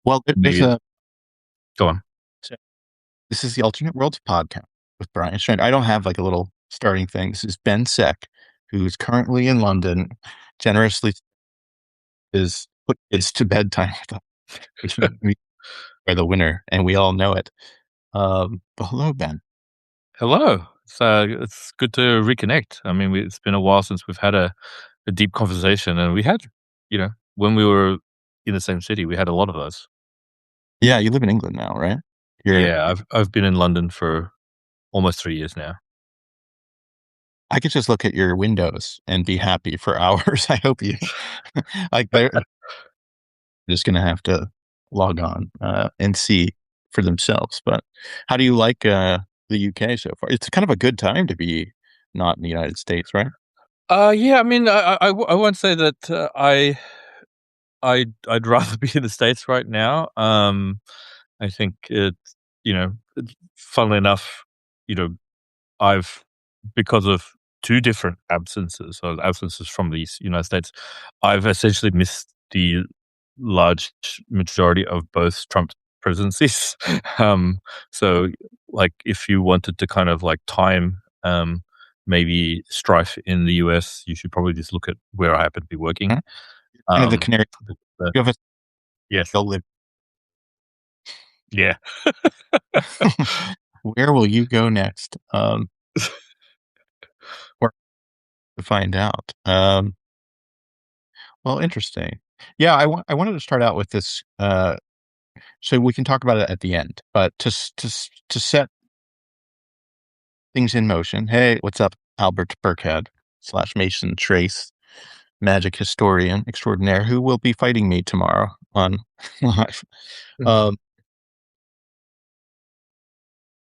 Well, there's Maybe a go on. so this is the Alternate Worlds podcast with Brian Strand. I don't have like a little starting thing. This is Ben Seck, who's currently in London, generously is put kids to bedtime, which means we are the winner, and we all know it. But hello, Ben. Hello. It's good to reconnect. I mean, it's been a while since we've had a deep conversation, and we had, when we were in the same city, we had a lot of those. Yeah, you live in England now, right? You're. Yeah, I've been in London for almost 3 years now. I could just look at your windows and be happy for hours. I hope you like they're just gonna have to log on and see for themselves. But how do you like the UK so far? It's kind of a good time to be not in the United States, right? Yeah. I mean, I won't say that I'd rather be in the States right now. I think funnily enough, you know, I've because of two different absences from the United States, I've essentially missed the large majority of both Trump presidencies. um, so, like, if you wanted to kind of like time maybe strife in the US, you should probably just look at where I happen to be working. Mhm. Kind of the Um, canary. but, uh, You have a yes, they'll live. yeah. Where will you go next? Or to find out. Well, interesting. Yeah, I wanted to start out with this, so we can talk about it at the end. But to set things in motion. Hey, what's up, Albert Burkhead slash Mason Trace, magic historian extraordinaire, who will be fighting me tomorrow on live. Um,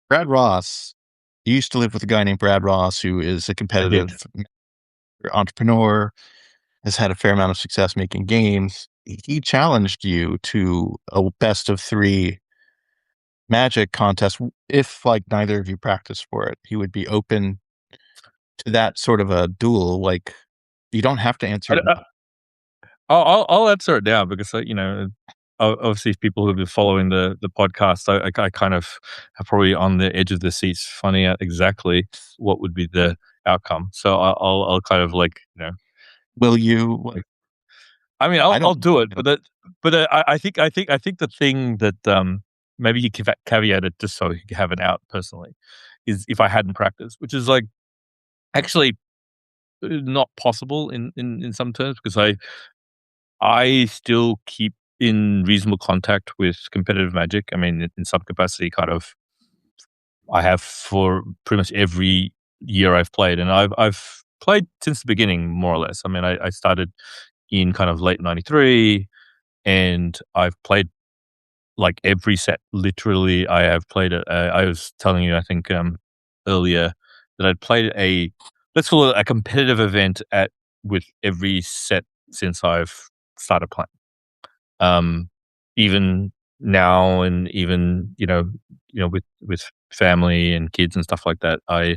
Brad Ross used to live with a guy named Brad Ross, who is a I did. competitive entrepreneur, has had a fair amount of success making games. He challenged you to a best of three magic contest. If like neither of you practice for it, he would be open to that sort of a duel. Like you don't have to answer. I'll answer it now because obviously people who've been following the podcast, I kind of are probably on the edge of the seats, finding out exactly what would be the outcome. So I'll kind of like Will you? like I mean I I'll don't. do it, but I think the thing that maybe you caveat it just so you have it out personally is if I hadn't practiced, which is like actually not possible in some terms because I still keep in reasonable contact with competitive Magic. I mean, in some capacity, kind of, I have for pretty much every year I've played, and I've played since the beginning, more or less. I mean, I started in kind of late '93, and I've played like every set. Literally, I have played it. I was telling you, I think earlier that I'd played let's call it a competitive event at with every set since I've started playing. um, Even now, and even with family and kids and stuff like that, I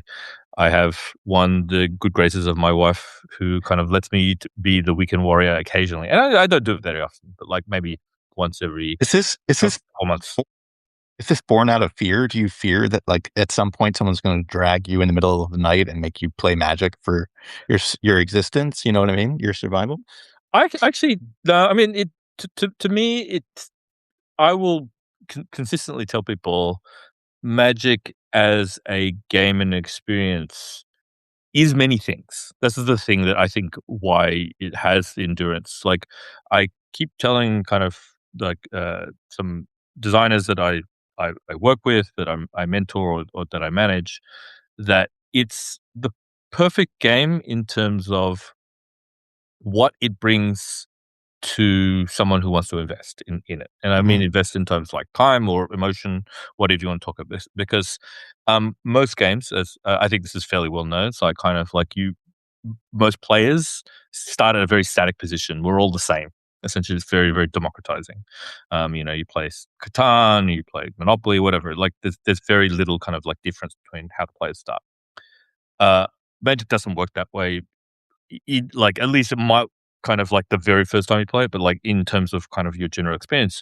have won the good graces of my wife, who kind of lets me be the weekend warrior occasionally, and I don't do it very often, but like maybe once every Is this couple months. is this born out of fear? Do you fear that like at some point someone's going to drag you in the middle of the night and make you play Magic for your existence? You know what I mean? Your survival. Actually, no, I mean it. To me, I will consistently tell people Magic as a game and experience is many things. This is the thing that I think why it has the endurance. Like, I keep telling kind of like some designers that I work with, that I mentor, or that I manage, that it's the perfect game in terms of what it brings to someone who wants to invest in it. And I mean Mhm. invest in terms like time or emotion, whatever you want to talk about this. Because most games, as I think this is fairly well known, so I kind of like most players start at a very static position. We're all the same. Essentially, it's very, very democratizing. You play Catan, you play Monopoly, whatever. Like, there's very little kind of like difference between how the players start. Uh, Magic doesn't work that way. Like, at least it might kind of like the very first time you play it, but like in terms of kind of your general experience,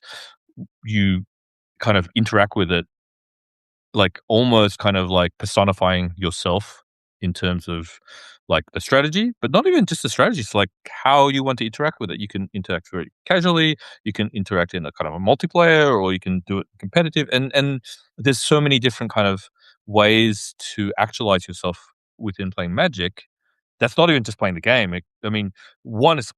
you kind of interact with it, like, almost kind of like personifying yourself in terms of, like, the strategy, but not even just the strategy, it's like how you want to interact with it. You can interact very casually, you can interact in a kind of a multiplayer, or you can do it competitive, and there's so many different kind of ways to actualize yourself within playing Magic. That's not even just playing the game. I mean, one is,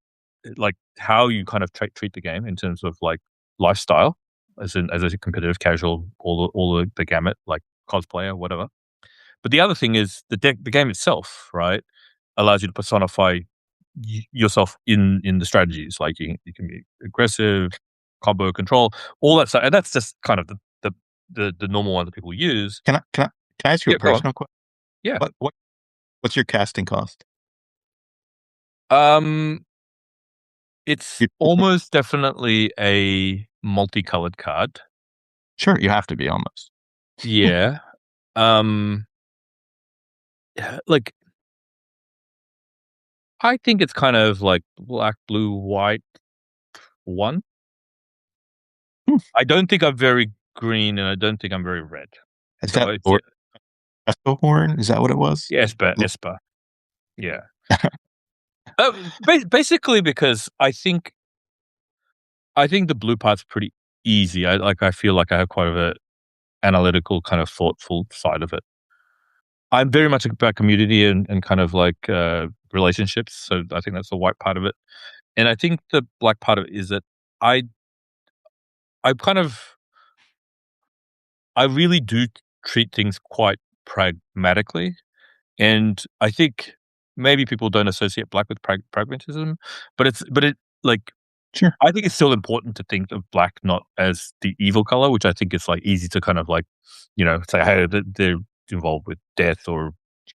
like, how you kind of treat the game in terms of, like, lifestyle, as a competitive, casual, all the gamut, like cosplayer, whatever. But the other thing is the game itself, right, allows you to personify yourself in the strategies. Like, you can be aggressive, combo control, all that stuff, and that's just kind of the normal one that people use. Can I ask you a Yeah, go on. personal question? Yeah. What's your casting cost? Um, it's You, almost definitely a multicolored card. sure, you have to be almost. Yeah. Um, like, I think it's kind of like black, blue, white, one. Hmm. I don't think I'm very green, and I don't think I'm very red. Is So that it's, or horn? Is that what it was? yeah, Esper, Esper. Yeah. Basically because I think the blue part's pretty easy. I feel like I have quite a analytical, kind of thoughtful side of it. I'm very much about community and kind of like, relationships, so I think that's the white part of it. And I think the black part of it is that I I kind of I really do treat things quite pragmatically, and I think maybe people don't associate black with pragmatism, but it like, Sure. I think it's still important to think of black not as the evil color, which I think is, like, easy to kind of, like, say, "Hey, they're involved with death or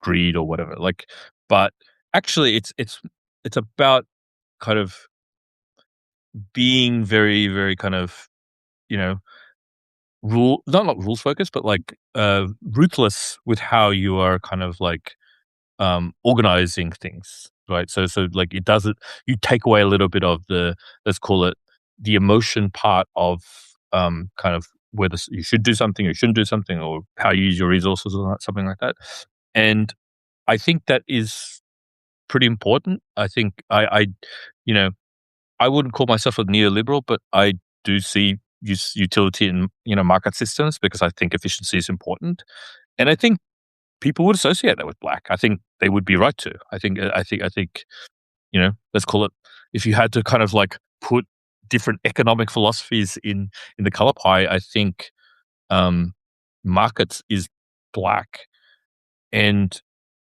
greed or whatever," like, but actually it's about kind of being very, very kind of, you know, not rules focused, but, like, ruthless with how you are kind of, like, organizing things, right? So, like, it doesn't you take away a little bit of the, let's call it, the emotion part of, kind of whether you should do something or you shouldn't do something, or how you use your resources, or something like that. And I think that is pretty important. I think you know, I wouldn't call myself a neoliberal, but I do see utility in, market systems, because I think efficiency is important. And I think people would associate that with black. I think they would be right to. I think, let's call it, if you had to kind of like put different economic philosophies in the color pie, I think, um, markets is black. And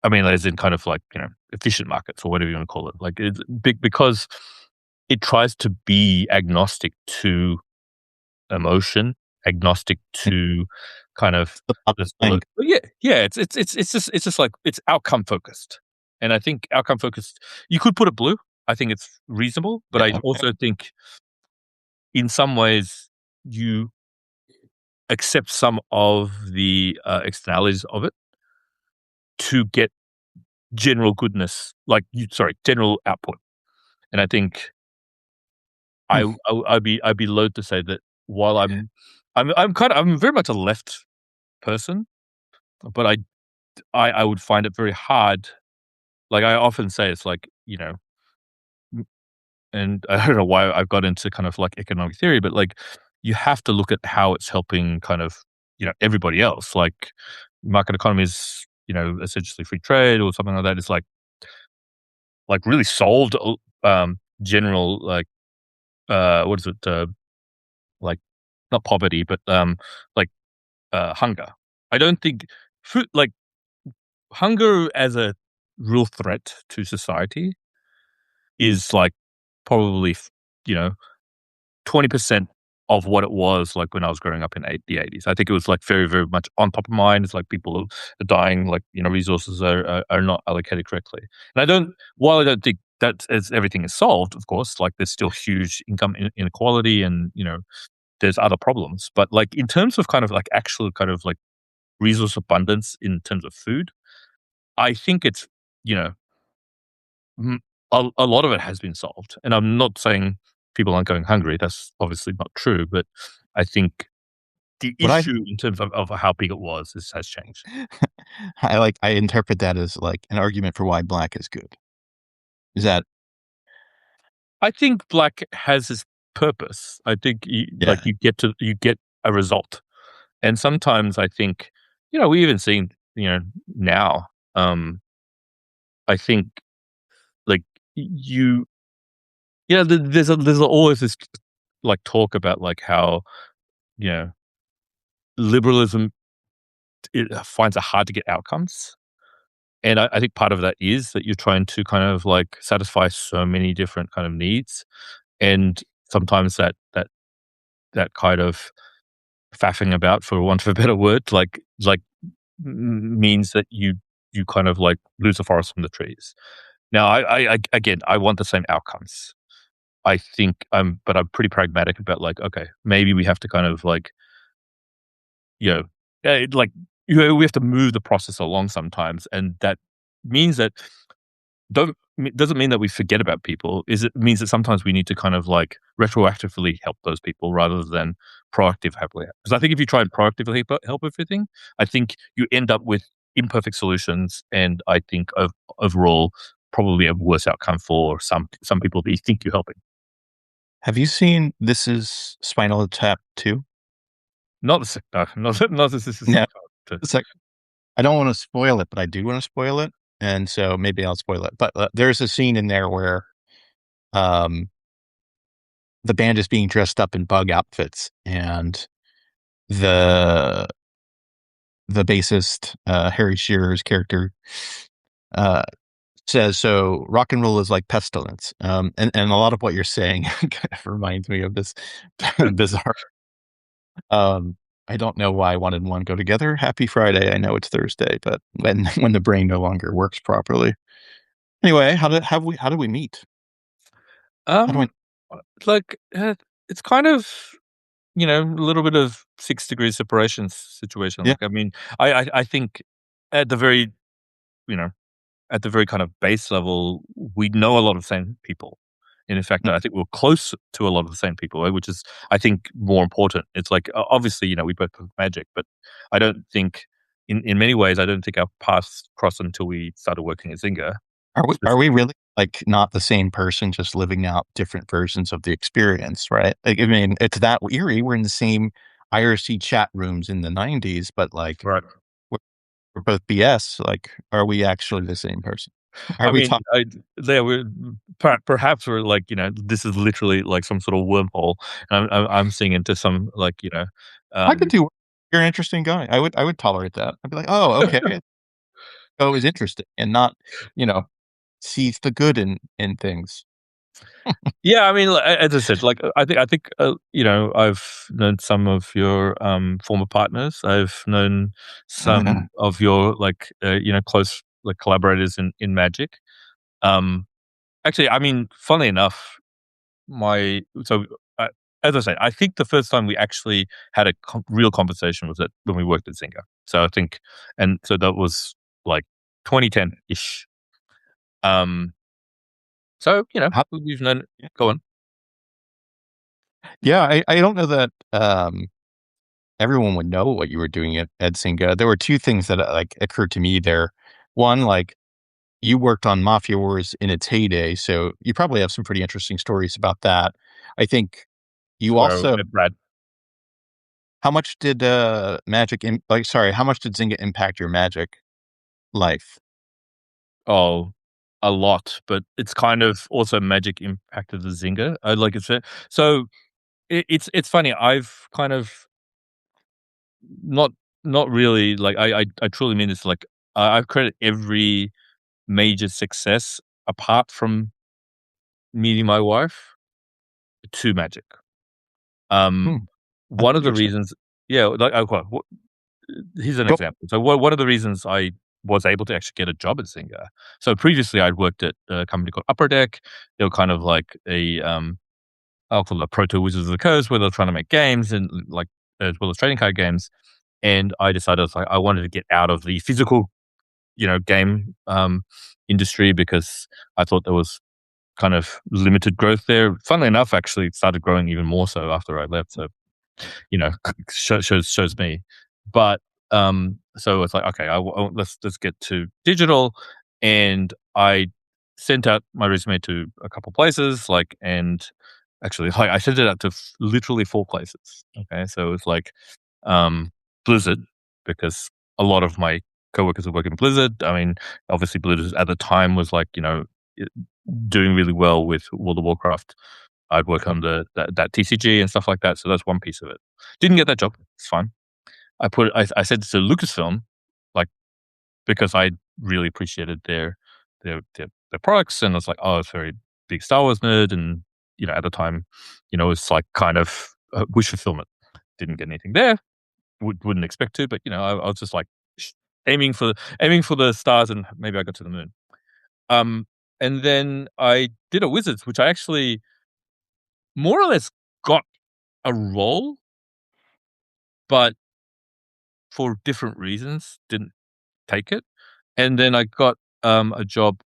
I mean, as in kind of like, efficient markets, or whatever you want to call it. Like, it's big because it tries to be agnostic to emotion, agnostic to kind of, The top let's call thing. it, yeah, yeah, it's just like, it's outcome focused. And I think outcome focused, you could put it blue. I think it's reasonable, but I Yeah. also think in some ways you accept some of the, externalities of it to get general goodness, like, general output. And I think Hmm. I'd be loath to say that while I'm very much a left person, but I would find it very hard. Like, I often say, it's like, m and I don't know why I've got into kind of like economic theory, but, like, you have to look at how it's helping kind of, everybody else. Like, market economy is, essentially free trade or something like that. It's like really solved, general, like, what is it? Like, not poverty, but, like, hunger. I don't think food, like, hunger as a real threat to society is, like, probably, you know, 20% of what it was like when I was growing up in the 80s. I think it was, like, very, very much on top of mind. It's like people are dying, like, resources are not allocated correctly. And while I don't think that as everything is solved, of course, like, there's still huge income inequality, and, there's other problems. But, like, in terms of kind of like actual kind of like resource abundance in terms of food, I think it's, you know, mm, a lot of it has been solved. And I'm not saying people aren't going hungry. That's obviously not true, but I think the What I issue in terms of how big it was has changed. I interpret that as like an argument for why black is good. Is that I think black has its purpose. I think yeah. you get a result, and sometimes I think we even seen now. I think like you there's always this like talk about like how you know liberalism finds it hard to get outcomes. And I think part of that is that you're trying to kind of like satisfy so many different kind of needs, and sometimes that kind of faffing about, for want of a better word, means that you kind of like lose the forest from the trees. Now, again, I want the same outcomes. I think but I'm pretty pragmatic about like, okay, maybe we have to kind of like, you know, like we have to move the process along sometimes, and that means that don't doesn't mean that we forget about people. Is it means that sometimes we need to kind of like retroactively help those people rather than proactive help. Because I think if you try and proactively help everything, I think you end up with imperfect solutions, and I think overall probably a worse outcome for some people that you think you're helping. Have you seen This Is Spinal Tap 2? Not the sick, no, not this is the No. sick part. It's like I don't wanna spoil it, but I do wanna spoil it, and so maybe I'll spoil it. But, there's a scene in there where, um, the band is being dressed up in bug outfits, and the the bassist, Harry Shearer's character, uh, says, "So rock and roll is like pestilence." And a lot of what you're saying kind of reminds me of this bizarre. Um, I don't know why one and one go together. Happy Friday. I know it's Thursday, but when when the brain no longer works properly. Anyway, how do we meet? How do I Um, like it's kind of a little bit of 6 degrees separation situation. yeah. Like, I mean, I think at the very you know at the very kind of base level, we know a lot of the same people. And in fact, Mm. I think we're close to a lot of the same people, right? Which is, I think, more important. It's like, obviously, we both have magic, but I don't think, in many ways, I don't think our paths crossed until we started working at Zynga. Are we really, like, not the same person, just living out different versions of the experience, right? Like, I mean, it's that eerie. We're in the same IRC chat rooms in the '90s, but, like, Right. we're we're both BS. Like, are we actually the same person? Are I we mean, talking? there we're perhaps we're like, this is literally like some sort of wormhole, and I'm seeing into some like, I could um, do You're an interesting guy. I would tolerate that. I'd be like, "Oh, okay." Oh, is interesting and not, you know, sees the good in things. yeah. I mean, like, as I said, like I think I've known some of your former partners. I've known some of your like close like collaborators in Magic. Um, Actually, I mean, funnily enough, my so uh, as I say, I think the first time we actually had a real conversation was when we worked at Zynga. So I think, and so that was like 2010 ish. Um, so How we've known. Go on. Yeah, I don't know that, everyone would know what you were doing at Zynga. There were 2 things that, like, occurred to me there. One, like, you worked on Mafia Wars in its heyday, so you probably have some pretty interesting stories about that. I think That's you where I also met Brad. how much did, how much did Zynga impact your Magic life? Oh, a lot, but it's kind of also Magic impacted the Zynga. I like it. So it's funny. I've kind of not not really like I truly mean this. Like I credit every major success apart from meeting my wife to Magic. Um, Hmm, that's one of the interesting. reasons, yeah, like okay, here's an Go example. So one of the reasons I was able to actually get a job at Zynga. So previously, I'd worked at a company called Upper Deck. They were kind of like I'll call it a proto Wizards of the Coast, where they're trying to make games and like as well as trading card games. And I decided I wanted to get out of the physical, game industry because I thought there was kind of limited growth there. Funnily enough, actually, it started growing even more so after I left. So shows me. But so it's like, okay, let's get to digital, and I sent out my resume to a couple places, like, and actually, like, I sent it out to literally 4 places. Okay, so it's like um, Blizzard, because a lot of my coworkers are working Blizzard. I mean, obviously, Blizzard at the time was like, i- doing really well with World of Warcraft. I'd work on that TCG and stuff like that. So that's one piece of it. Didn't get that job. It's fine. I said to Lucasfilm, like, because I really appreciated their products, and I was like, oh, it's very big Star Wars nerd, and at the time, it's like kind of wish fulfillment. Didn't get anything there. Wouldn't expect to, but I was just like sh- aiming for the stars, and maybe I got to the moon. Um, and then I did a Wizards, which I actually more or less got a role, but for different reasons didn't take it. And then I got a job.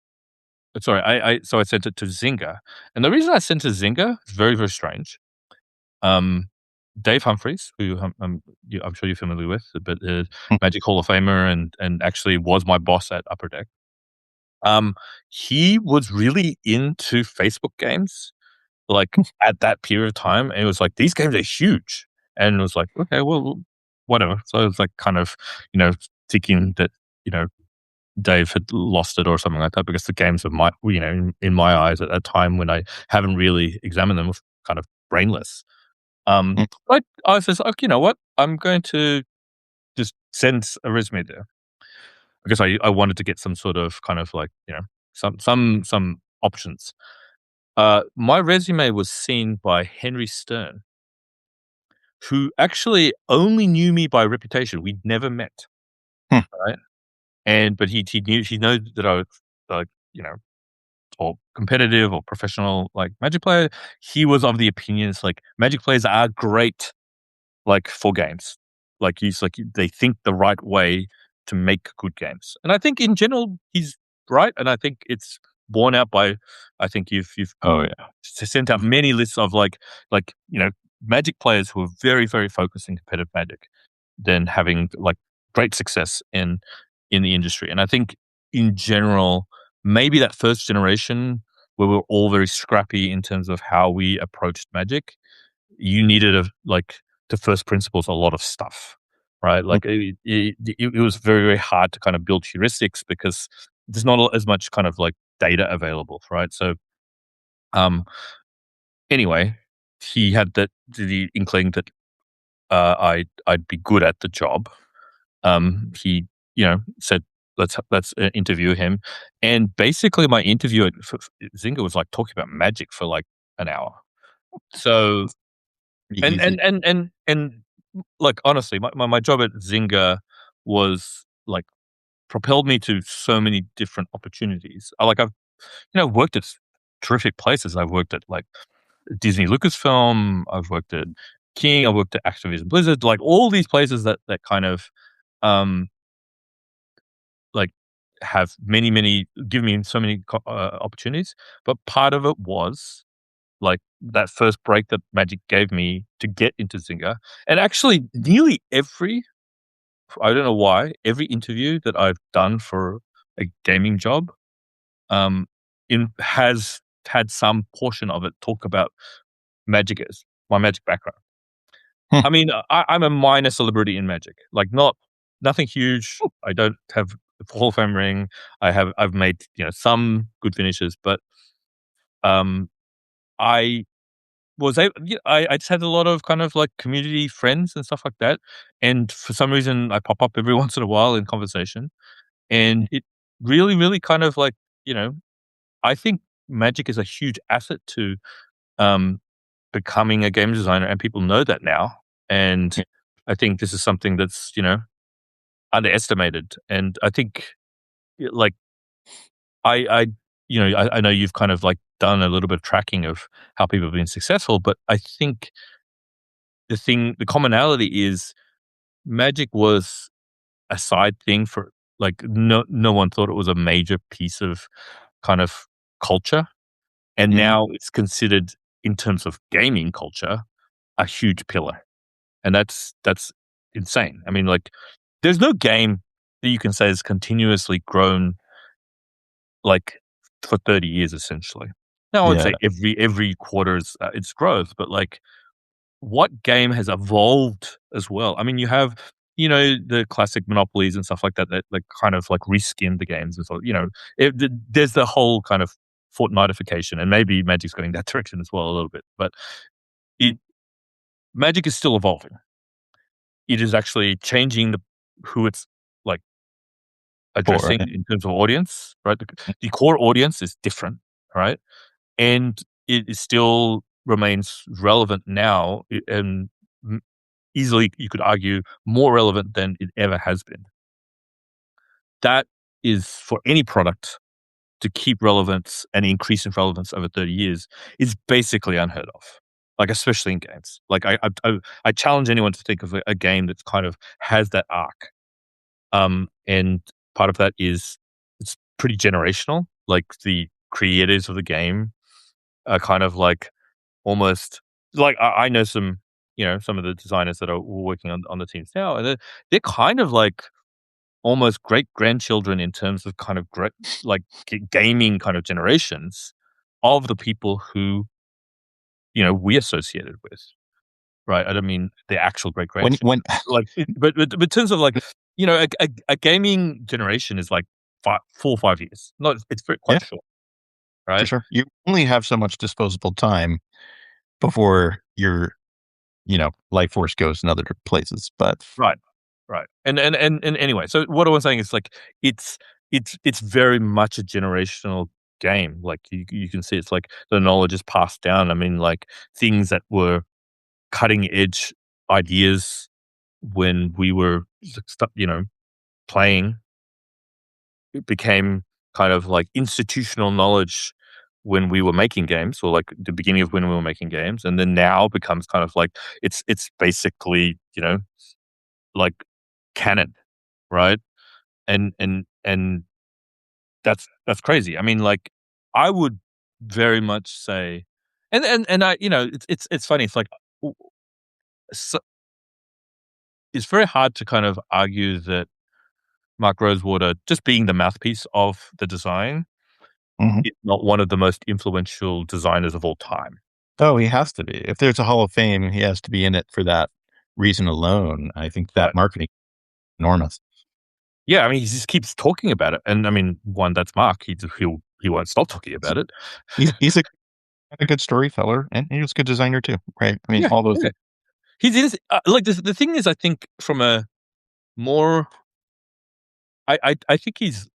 Sorry, I sent it to Zynga, and the reason I sent to Zynga is very, very strange. Um, Dave Humphreys, who I'm sure you're familiar with, but Magic Hall of Famer, and actually was my boss at Upper Deck. Um, he was really into Facebook games, like, at that period of time, and it was like, "These games are huge." And it was like, "Okay, well, whatever." So it was like kind of, you know, thinking that, you know, Dave had lost it or something like that, because the games of in my eyes at that time, when I haven't really examined them, were kind of brainless. But I was just like, "You know what? I'm going to just send a resume there." Because I wanted to get some sort of kind of like, some options. My resume was seen by Henry Stern, who actually only knew me by reputation. We'd never met, right? But he knows that I was, like, or competitive or professional, like, Magic player. He was of the opinions, like, Magic players are great, like, for games. Like, he's like, they think the right way to make good games. And I think in general he's right, and I think it's borne out by, I think you've Oh yeah. sent out many lists of, like, Magic players who are very, very focused in competitive Magic, then having, like, great success in the industry. And I think in general, maybe that first generation where we're all very scrappy in terms of how we approached Magic, you needed to first principles a lot of stuff, right? Like, it was very, very hard to kind of build heuristics, because there's not as much kind of like data available, right? So, um, anyway, he had the inkling that I'd be good at the job. He said, let's interview him, and basically my interview at Zynga was like talking about Magic for like an hour. So, and Easy. and and and and like, honestly, my job at Zynga was like propelled me to so many different opportunities. I've worked at terrific places. I've worked at like Disney Lucasfilm. I've worked at King. I worked at Activision Blizzard. Like, all these places that kind of um like have many give me so many opportunities. But part of it was like that first break that Magic gave me to get into Zynga, and actually nearly every I don't know why, every interview that I've done for a gaming job, um, in has had some portion of it talk about Magic as my Magic background. I mean, I'm a minor celebrity in Magic, like, nothing huge. I don't have a Hall of Fame ring. I've made, some good finishes, but um, I I just had a lot of kind of like community friends and stuff like that, and for some reason I pop up every once in a while in conversation, and it really, really kind of like, you know, I think Magic is a huge asset to um, becoming a game designer, and people know that now. And I think this is something that's, underestimated. And I think, like, I I know you've kind of like done a little bit of tracking of how people have been successful, but I think the commonality is Magic was a side thing for, like, no one thought it was a major piece of kind of culture. and Mhm. now it's considered, in terms of gaming culture, a huge pillar, and that's insane. I mean, like, there's no game that you can say has continuously grown, like, for 30 years, essentially. Now, I would Yeah. say every quarter is, its growth, but, like, what game has evolved as well? I mean, you have, the classic monopolies and stuff like that that, like, kind of, like, reskin the games and so, there's the whole kind of Fortnitification, and maybe Magic's going that direction as well a little bit, but it Magic is still evolving. It is actually changing who it's, like, For addressing in terms of audience, right? The core audience is different, right? And it is still remains relevant now, and m easily you could argue more relevant than it ever has been. That is, for any product to keep relevance and increase in relevance over 30 years, is basically unheard of, like, especially in games. Like, I challenge anyone to think of a game that's kind of has that arc. And part of that is it's pretty generational. Like, the creators of the game are kind of like almost like, I know some of the designers that are working on the teams now, and they're kind of like almost great grandchildren in terms of kind of great, like, gaming kind of generations of the people who we associated with, right? I don't mean the actual great grandchildren, when like, but in terms of, like, a gaming generation is like 4 or 5 years. Not, it's very yeah, quite short, for right? sure. You only have so much disposable time before your, life force goes in other places, but Right. Right. And anyway, so what I was saying is, like, it's it's very much a generational game. Like, you can see it's like the knowledge is passed down. I mean, like, things that were cutting edge ideas when we were playing, it became kind of like institutional knowledge when we were making games, or like the beginning of when we were making games, and then now becomes kind of like it's basically, like, canon, right? And that's crazy. I mean, like, I would very much say, and I, it's funny. It's like, w- so, it's very hard to kind of argue that Mark Rosewater, just being the mouthpiece of the design, Mhm. is not one of the most influential designers of all time. Oh, he has to be. If there's a Hall of Fame, he has to be in it for that reason alone. I think that Right. marketing enormous. Yeah, I mean, he just keeps talking about it, and I mean, one, that's Mark. He won't stop talking about it. He's a good storyteller, and he was a good designer too, right? I mean, Yeah, all those yeah. things. Like, the thing is, I think from a more, I think he's,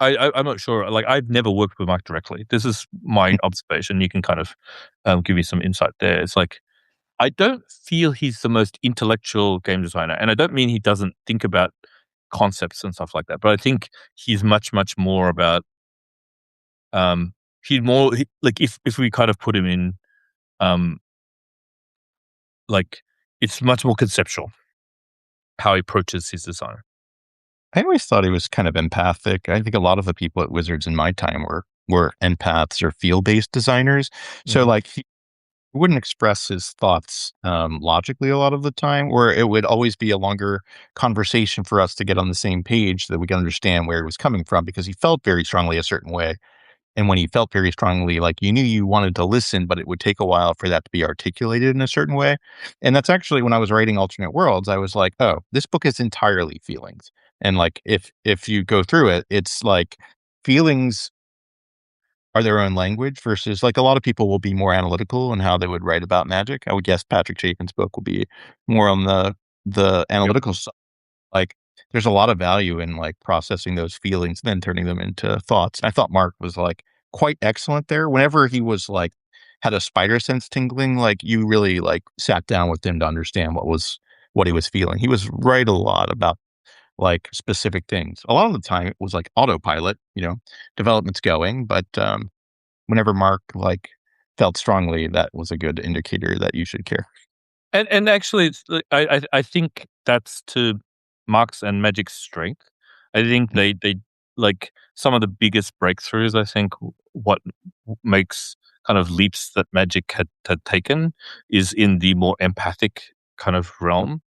I'm not sure. Like, I've never worked with Mike directly. This is my observation. You can kind of, give me some insight there. It's like, I don't feel he's the most intellectual game designer, and I don't mean he doesn't think about concepts and stuff like that. But I think he's much, much more about, like, if we kind of put him in, um, like, it's much more conceptual how he approaches his design. I always thought he was kind of empathic. I think a lot of the people at Wizards in my time were empaths or feel-based designers. So, Mhm. like, he wouldn't express his thoughts, logically a lot of the time, or it would always be a longer conversation for us to get on the same page so that we can understand where he was coming from because he felt very strongly a certain way. And when he felt very strongly, like, you knew you wanted to listen, but it would take a while for that to be articulated in a certain way. And that's actually when I was writing Alternate Worlds, I was like, "Oh, this book is entirely feelings." And, like, if you go through it, it's like feelings are their own language versus, like, a lot of people will be more analytical in how they would write about magic. I would guess Patrick Chapin's book will be more on the Yep. analytical side. Like, there's a lot of value in, like, processing those feelings, then turning them into thoughts. I thought Mark was, like, quite excellent there. Whenever he was, like, had a spider sense tingling, like, you really, like, sat down with him to understand what he was feeling. He was right a lot about, like, specific things. A lot of the time, it was, like, autopilot, development's going, but, whenever Mark, like, felt strongly, that was a good indicator that you should care. And actually, it's like, I think that's to Mark's and Magic's strength. I think they like some of the biggest breakthroughs, I think, what makes kind of leaps that Magic had taken is in the more empathic kind of realm.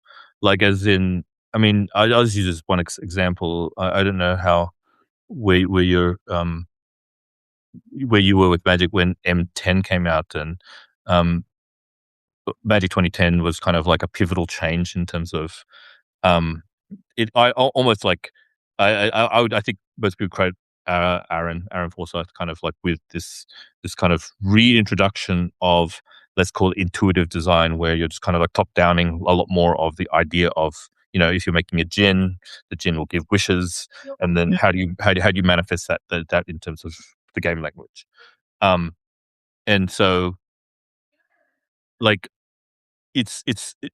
Like, as in, I mean, I'll just use this one example. I don't know how where you're where you were with Magic when M10 came out, and um, Magic 2010 was kind of like a pivotal change in terms of um, almost like I think most people credit Aaron Forsyth kind of like with this kind of reintroduction of, let's call it, intuitive design, where you're just kind of like top downing a lot more of the idea of, if you're making a djinn, the djinn will give wishes, and then Yeah. how do you manifest that in terms of the game language. Um, and so, like,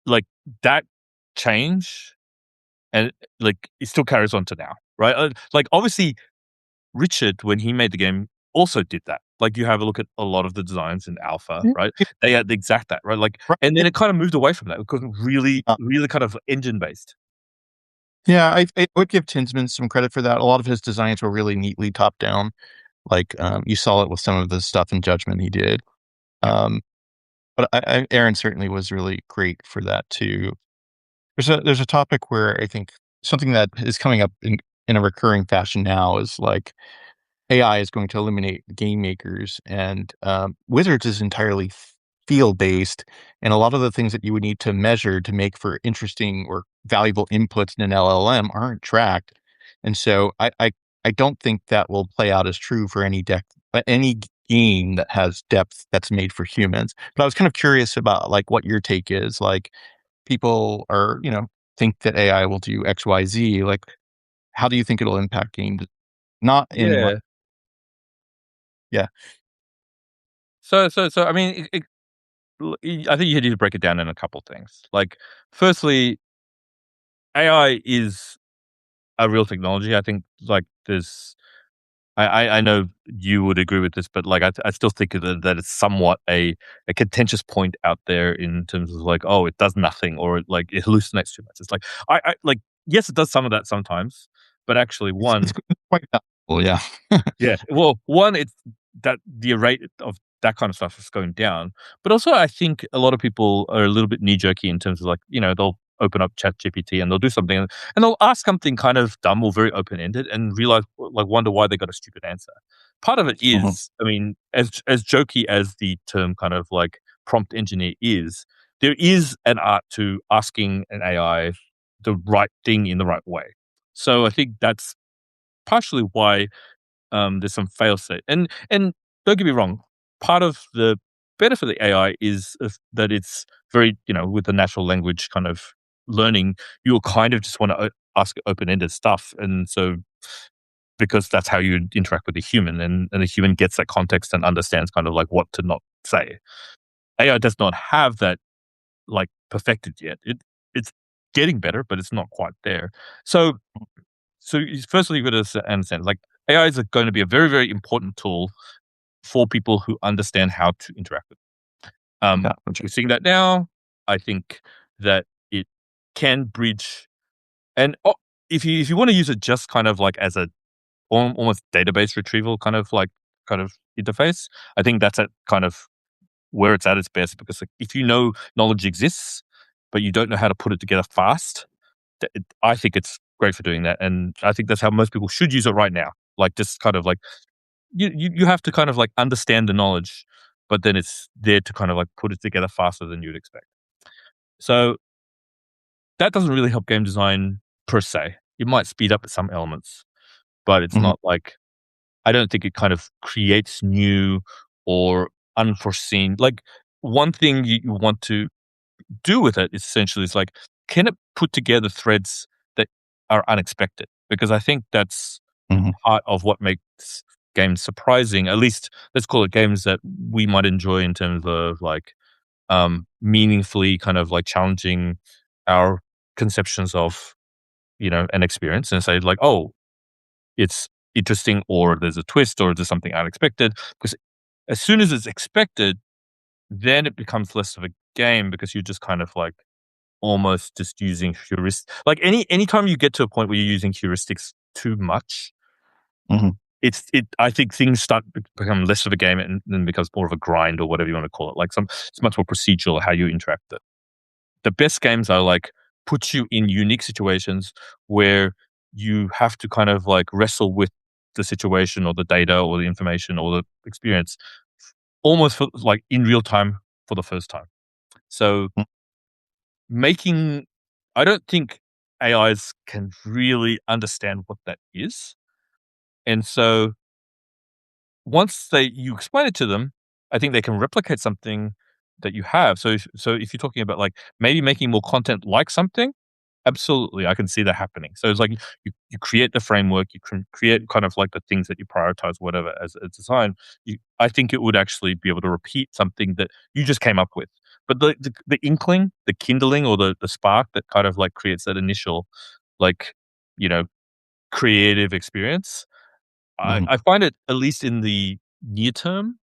like that change, and like it still carries on to now, right? Like, obviously, Richard, when he made the game, also did that. Like, you have a look at a lot of the designs in Alpha, Yeah. right? They had the exact that, right? Like, Right. and Yeah. then it kind of moved away from that because really, Uh, really kind of engine based. yeah, I would give Tinsman some credit for that. A lot of his designs were really neatly top down. Like, you saw it with some of the stuff in Judgment he did. Yeah, Um, but Aaron certainly was really great for that too. There's a topic where I think something that is coming up in a recurring fashion now is like AI is going to eliminate game makers, and Wizards is entirely field based, and a lot of the things that you would need to measure to make for interesting or valuable inputs in an LLM aren't tracked, and so I don't think that will play out as true for any game that has depth that's made for humans. But I was kind of curious about like what your take is. Like, people are think that AI will do X Y Z. Like, how do you think it'll impact games? Not in like yeah. yeah. So I mean, I think you need to break it down in a couple things. Like, firstly, AI is a real technology. I think, like, there's I know you would agree with this, but like I still think that it's somewhat a contentious point out there in terms of like, oh, it does nothing, or like it hallucinates too much. It's like, I like, yes, it does some of that sometimes, but actually, It's one, quite valuable, yeah. yeah. Well, one, it's that the rate of that kind of stuff is going down. But also, I think a lot of people are a little bit knee jerky in terms of like, they'll open up Chat GPT and they'll do something, and they'll ask something kind of dumb or very open ended and realize, like, wonder why they got a stupid answer. Part of it Mhm, is, I mean, as jokey as the term kind of like prompt engineer is, there is an art to asking an AI the right thing in the right way. So I think that's partially why there's some fail state. And don't get me wrong, part of the benefit of the AI is that it's very, with the natural language kind of learning, you'll kind of just want to ask open ended stuff, and so because that's how you interact with a human, and the human gets that context and understands kind of like what to not say. AI does not have that, like, perfected yet. It's getting better, but it's not quite there. So firstly, you've got to understand, like, AI is going to be a very, very important tool for people who understand how to interact with it. yeah, gotcha. We're seeing that now. I think that it can bridge, and if you want to use it just kind of like as a almost database retrieval kind of interface, I think that's at kind of where it's at its best, because like, if you know knowledge exists, but you don't know how to put it together fast, I think it's great for doing that, and I think that's how most people should use it right now. Like, just kind of like, you have to kind of like understand the knowledge, but then it's there to kind of like put it together faster than you'd expect. So that doesn't really help game design per se. It might speed up some elements, but it's Mhm, not like, I don't think it kind of creates new or unforeseen. Like, one thing you want to do with it essentially is like, can it put together threads that are unexpected? Because I think that's mhm, part of what makes games surprising. At least let's call it games that we might enjoy in terms of like meaningfully kind of like challenging our conceptions of, an experience, and say like, oh, it's interesting, or there's a twist, or there's something unexpected. Because as soon as it's expected, then it becomes less of a game, because you're just kind of like almost just using heuristics. Like, anytime you get to a point where you're using heuristics too much, mhm. I think things start to become less of a game and then becomes more of a grind or whatever you want to call it. Like it's much more procedural how you interact with it. The best games are like put you in unique situations where you have to kind of like wrestle with the situation or the data or the information or the experience almost for, like in real time for the first time. So making, I don't think AIs can really understand what that is. And so once you explain it to them, I think they can replicate something that you have. So if you're talking about like maybe making more content like something, absolutely, I can see that happening. So it's like you create the framework, you can create kind of like the things that you prioritize, whatever as design. I think it would actually be able to repeat something that you just came up with. But the inkling, the kindling, or the spark that kind of like creates that initial, like, you know, creative experience. Mhm. I find it, at least in the near term,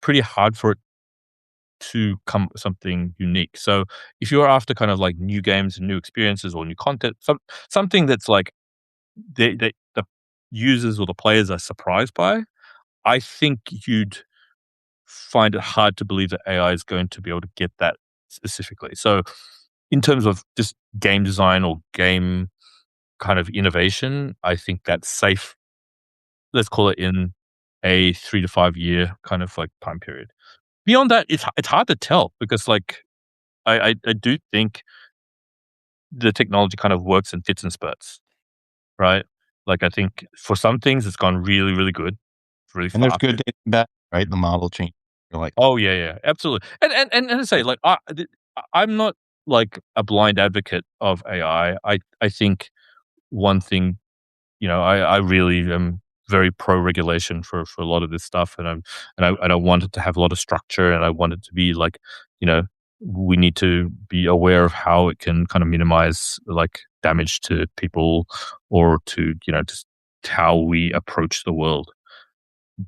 pretty hard for it to come up with something unique. So if you're after kind of like new games and new experiences or new content, something that's like the users or the players are surprised by, I think you'd find it hard to believe that AI is going to be able to get that specifically. So in terms of just game design or game kind of innovation, I think that's safe. Let's call it in a 3 to 5 year kind of like time period. Beyond that, it's hard to tell because like I do think the technology kind of works in fits and spurts, right? Like I think for some things it's gone really, really good, really And there's fast. good days and bad, right? The model change. You're like, Oh yeah, yeah, absolutely. And I say like I'm not like a blind advocate of AI. I think one thing, I really am very pro regulation for a lot of this stuff, and I want it to have a lot of structure, and I want it to be like, you know, we need to be aware of how it can kind of minimize like damage to people or to just how we approach the world.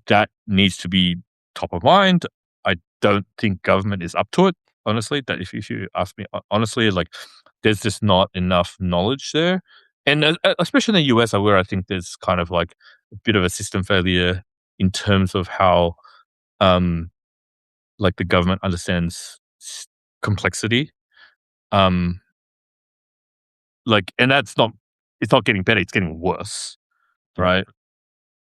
That needs to be top of mind. I don't think government is up to it. Honestly, that if you ask me honestly, like there's just not enough knowledge there, and especially in the US, where I think there's kind of like a bit of a system failure in terms of how um like the government understands complexity. Um, like, and it's not getting better; it's getting worse, yeah. right?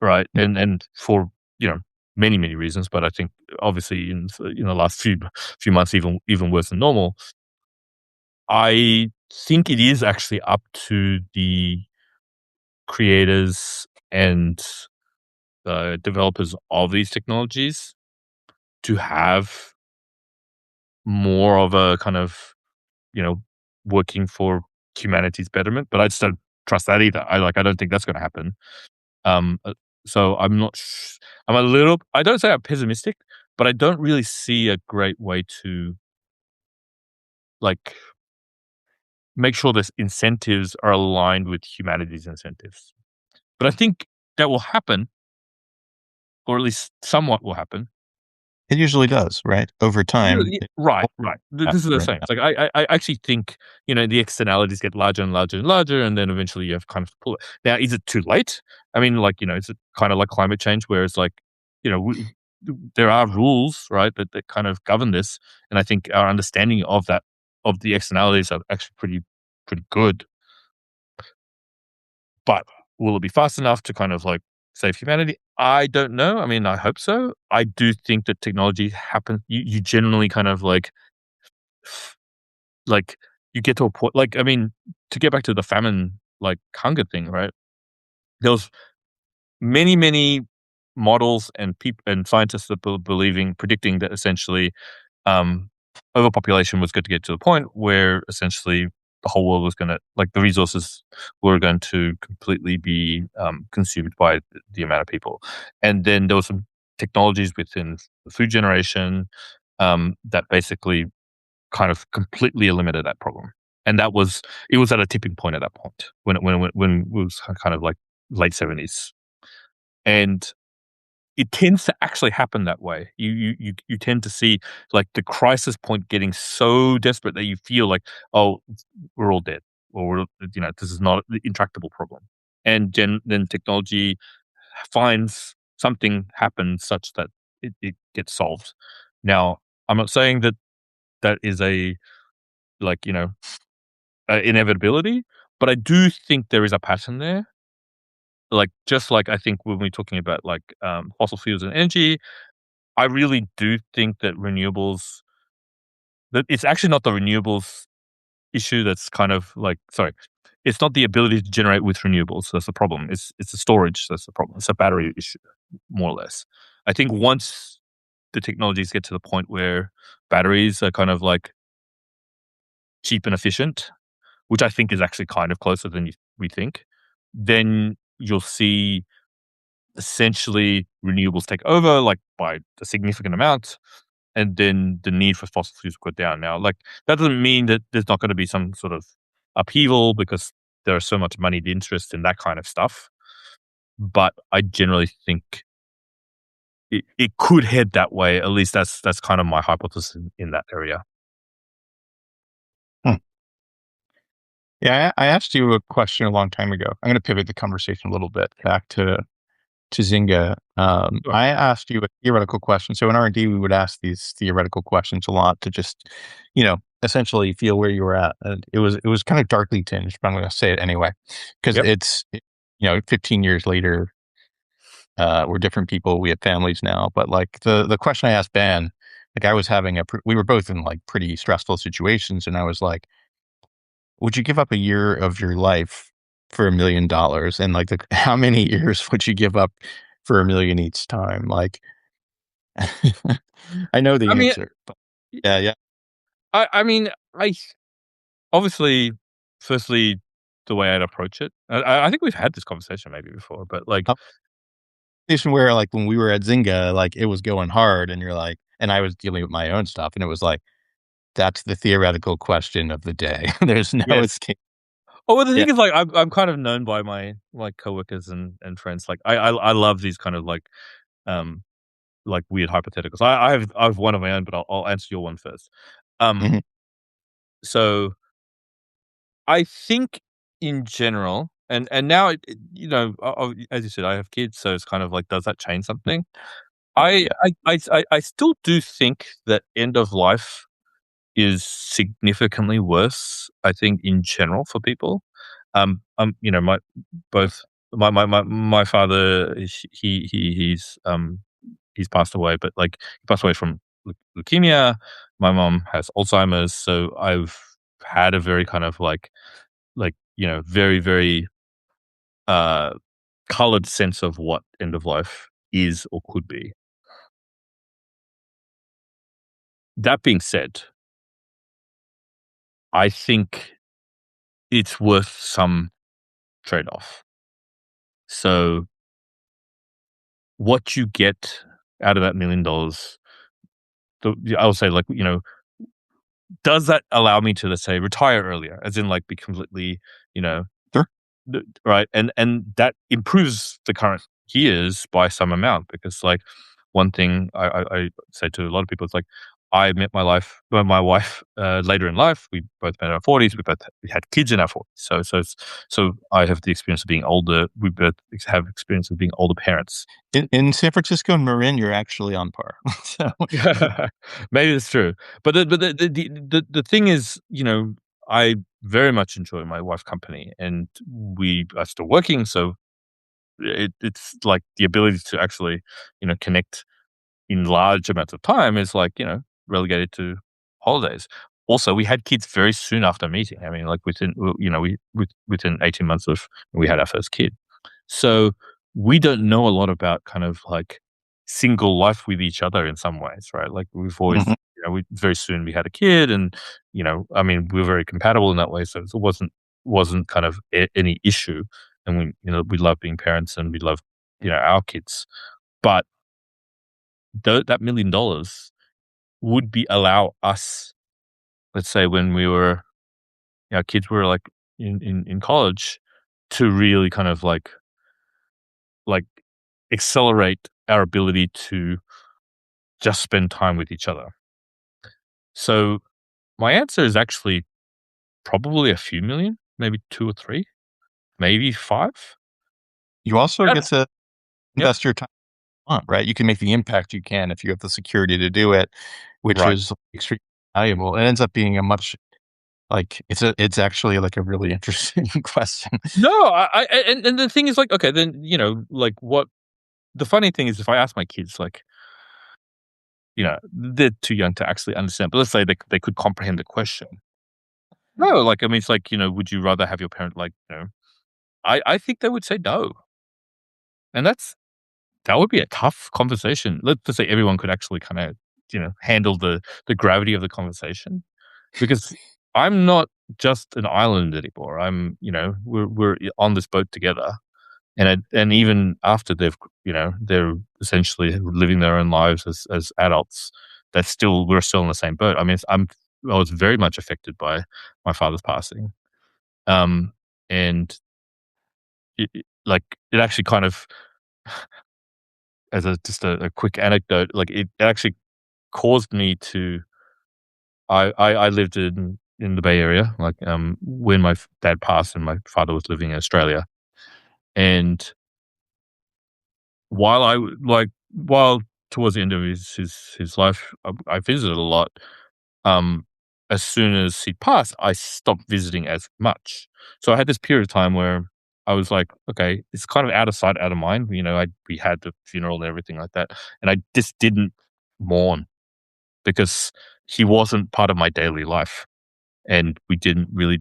Right, and for, you know, many reasons, but I think obviously in the last few months, even worse than normal. I think it is actually up to the creators and developers of these technologies to have more of a kind of, you know, working for humanity's betterment, but I just don't trust that either. I don't think that's gonna happen. Um, uh, so I'm a little. I don't say I'm pessimistic, but I don't really see a great way to like make sure this incentives are aligned with humanity's incentives. But I think that will happen, or at least somewhat will happen. It usually does, right? Over time, Right, right. This is the right same. now. It's like I actually think the externalities get larger and larger and larger, and then eventually you have kind of to pull it. Now, is it too late? I mean, like is it kind of like climate change, where it's like you know we, there are rules, right, that kind of govern this, and I think our understanding of the externalities are actually pretty good. But will it be fast enough to kind of like save humanity? I don't know. I mean, I hope so. I do think that technology happens. You generally kind of like you get to a point. Like I mean, to get back to the famine, like hunger thing, right? There was many models and people and scientists that were predicting that essentially um, overpopulation was going to get to the point where essentially the whole world was going to like the resources were going to completely be consumed by the amount of people, and then there were some technologies within the food generation that basically kind of completely eliminated that problem, and it was at a tipping point at that point when it was kind of like late 70s, and it tends to actually happen that way. You tend to see like the crisis point getting so desperate that you feel like, oh, we're all dead, or this is not an intractable problem, and then technology finds something happens such that it gets solved. Now, I'm not saying that that is a like inevitability, but I do think there is a pattern there. Like just like I think when we're talking about like fossil fuels and energy, I really do think that renewables. That it's actually not the renewables issue that's kind of like sorry, it's not the ability to generate with renewables that's the problem. It's the storage that's the problem. It's a battery issue, more or less. I think once the technologies get to the point where batteries are kind of like cheap and efficient, which I think is actually kind of closer than we think, then you'll see essentially renewables take over like by a significant amount, and then the need for fossil fuels go down. Now, like that doesn't mean that there's not going to be some sort of upheaval because there's so much moneyed interest in that kind of stuff. But I generally think it could head that way. At least that's kind of my hypothesis in that area. Hmm. Yeah, I asked you a question a long time ago. I'm going to pivot the conversation a little bit back to Zynga. Sure. I asked you a theoretical question. So in R&D, we would ask these theoretical questions a lot to just, essentially feel where you were at. And it was kind of darkly tinged, but I'm going to say it anyway because Yep. 15 years later, we're different people. We have families now, but like the question I asked Ben, like I was having we were both in like pretty stressful situations, and I was like, would you give up a year of your life for $1 million? And like, how many years would you give up for 1 million each time? Like, I know I the mean, answer, but yeah, yeah. I mean, I obviously, firstly, the way I'd approach it. I think we've had this conversation maybe before, but like, Situation where like when we were at Zynga, like it was going hard, and you're like, and I was dealing with my own stuff, and it was like, that's the theoretical question of the day. There's no yes. escape. Oh, well, the Yeah. thing is, like, I'm kind of known by my like coworkers and friends. Like, I love these kind of um weird hypotheticals. I have one of my own, but I'll answer your one first. Um, Mhm. so I think in general, and now as you said, I have kids, so it's kind of like, does that change something? Yeah. I still do think that end of life is significantly worse, I think, in general for people. My both my father, he's passed away, but like he passed away from leukemia. My mom has Alzheimer's, so I've had a very kind of very very uh colored sense of what end of life is or could be. That being said, I think it's worth some trade off. So what you get out of that $1 million, I would say, does that allow me to, let's say, retire earlier, as in, like, be completely, you know, Sure. right? And that improves the current years by some amount because, like, one thing I say to a lot of people is like, I met my wife later in life. We both met in our 40s. We had kids in our 40s. So I have the experience of being older. We both have experience of being older parents. In San Francisco and Marin, you're actually on par. So, Maybe that's true. But the thing is, I very much enjoy my wife's company, and we are still working, so it's like the ability to actually, connect in large amounts of time is like, relegated to holidays. Also, we had kids very soon after meeting. I mean, like within 18 months of we had our first kid. So we don't know a lot about kind of like single life with each other in some ways, right? Like we've always, mhm, we very soon we had a kid, and I mean, we were very compatible in that way, so it wasn't kind of any issue, and we love being parents and we love our kids, but that $1 million would be allow us, let's say when we were our kids were like in college, to really kind of like accelerate our ability to just spend time with each other. So my answer is actually probably a few million, maybe two or three, maybe five. you also get That's to Yep. invest your time you want, right? You can make the impact you can if you have the security to do it, which Right. is extremely valuable. It ends up being a much like it's actually like a really interesting question. No, and the thing is like, okay, then, like what the funny thing is if I ask my kids, like, they're too young to actually understand, but let's say they could comprehend the question. No, like, I mean, it's like, would you rather have your parent like, I think they would say no. And that would be a tough conversation. Let's just say everyone could actually kinda, handle the gravity of the conversation, because I'm not just an island anymore. We're on this boat together, and even after they're essentially living their own lives as adults, we're still in the same boat. I mean, I was very much affected by my father's passing, and like, it actually kind of as a quick anecdote, like, it actually caused me to I lived in the Bay Area, like, when my dad passed and my father was living in Australia, and while towards the end of his life, I visited a lot. Um, as soon as he passed, I stopped visiting as much. So I had this period of time where I was like, "Okay, it's kind of out of sight, out of mind." We had the funeral and everything like that, and I just didn't mourn because he wasn't part of my daily life, and we didn't really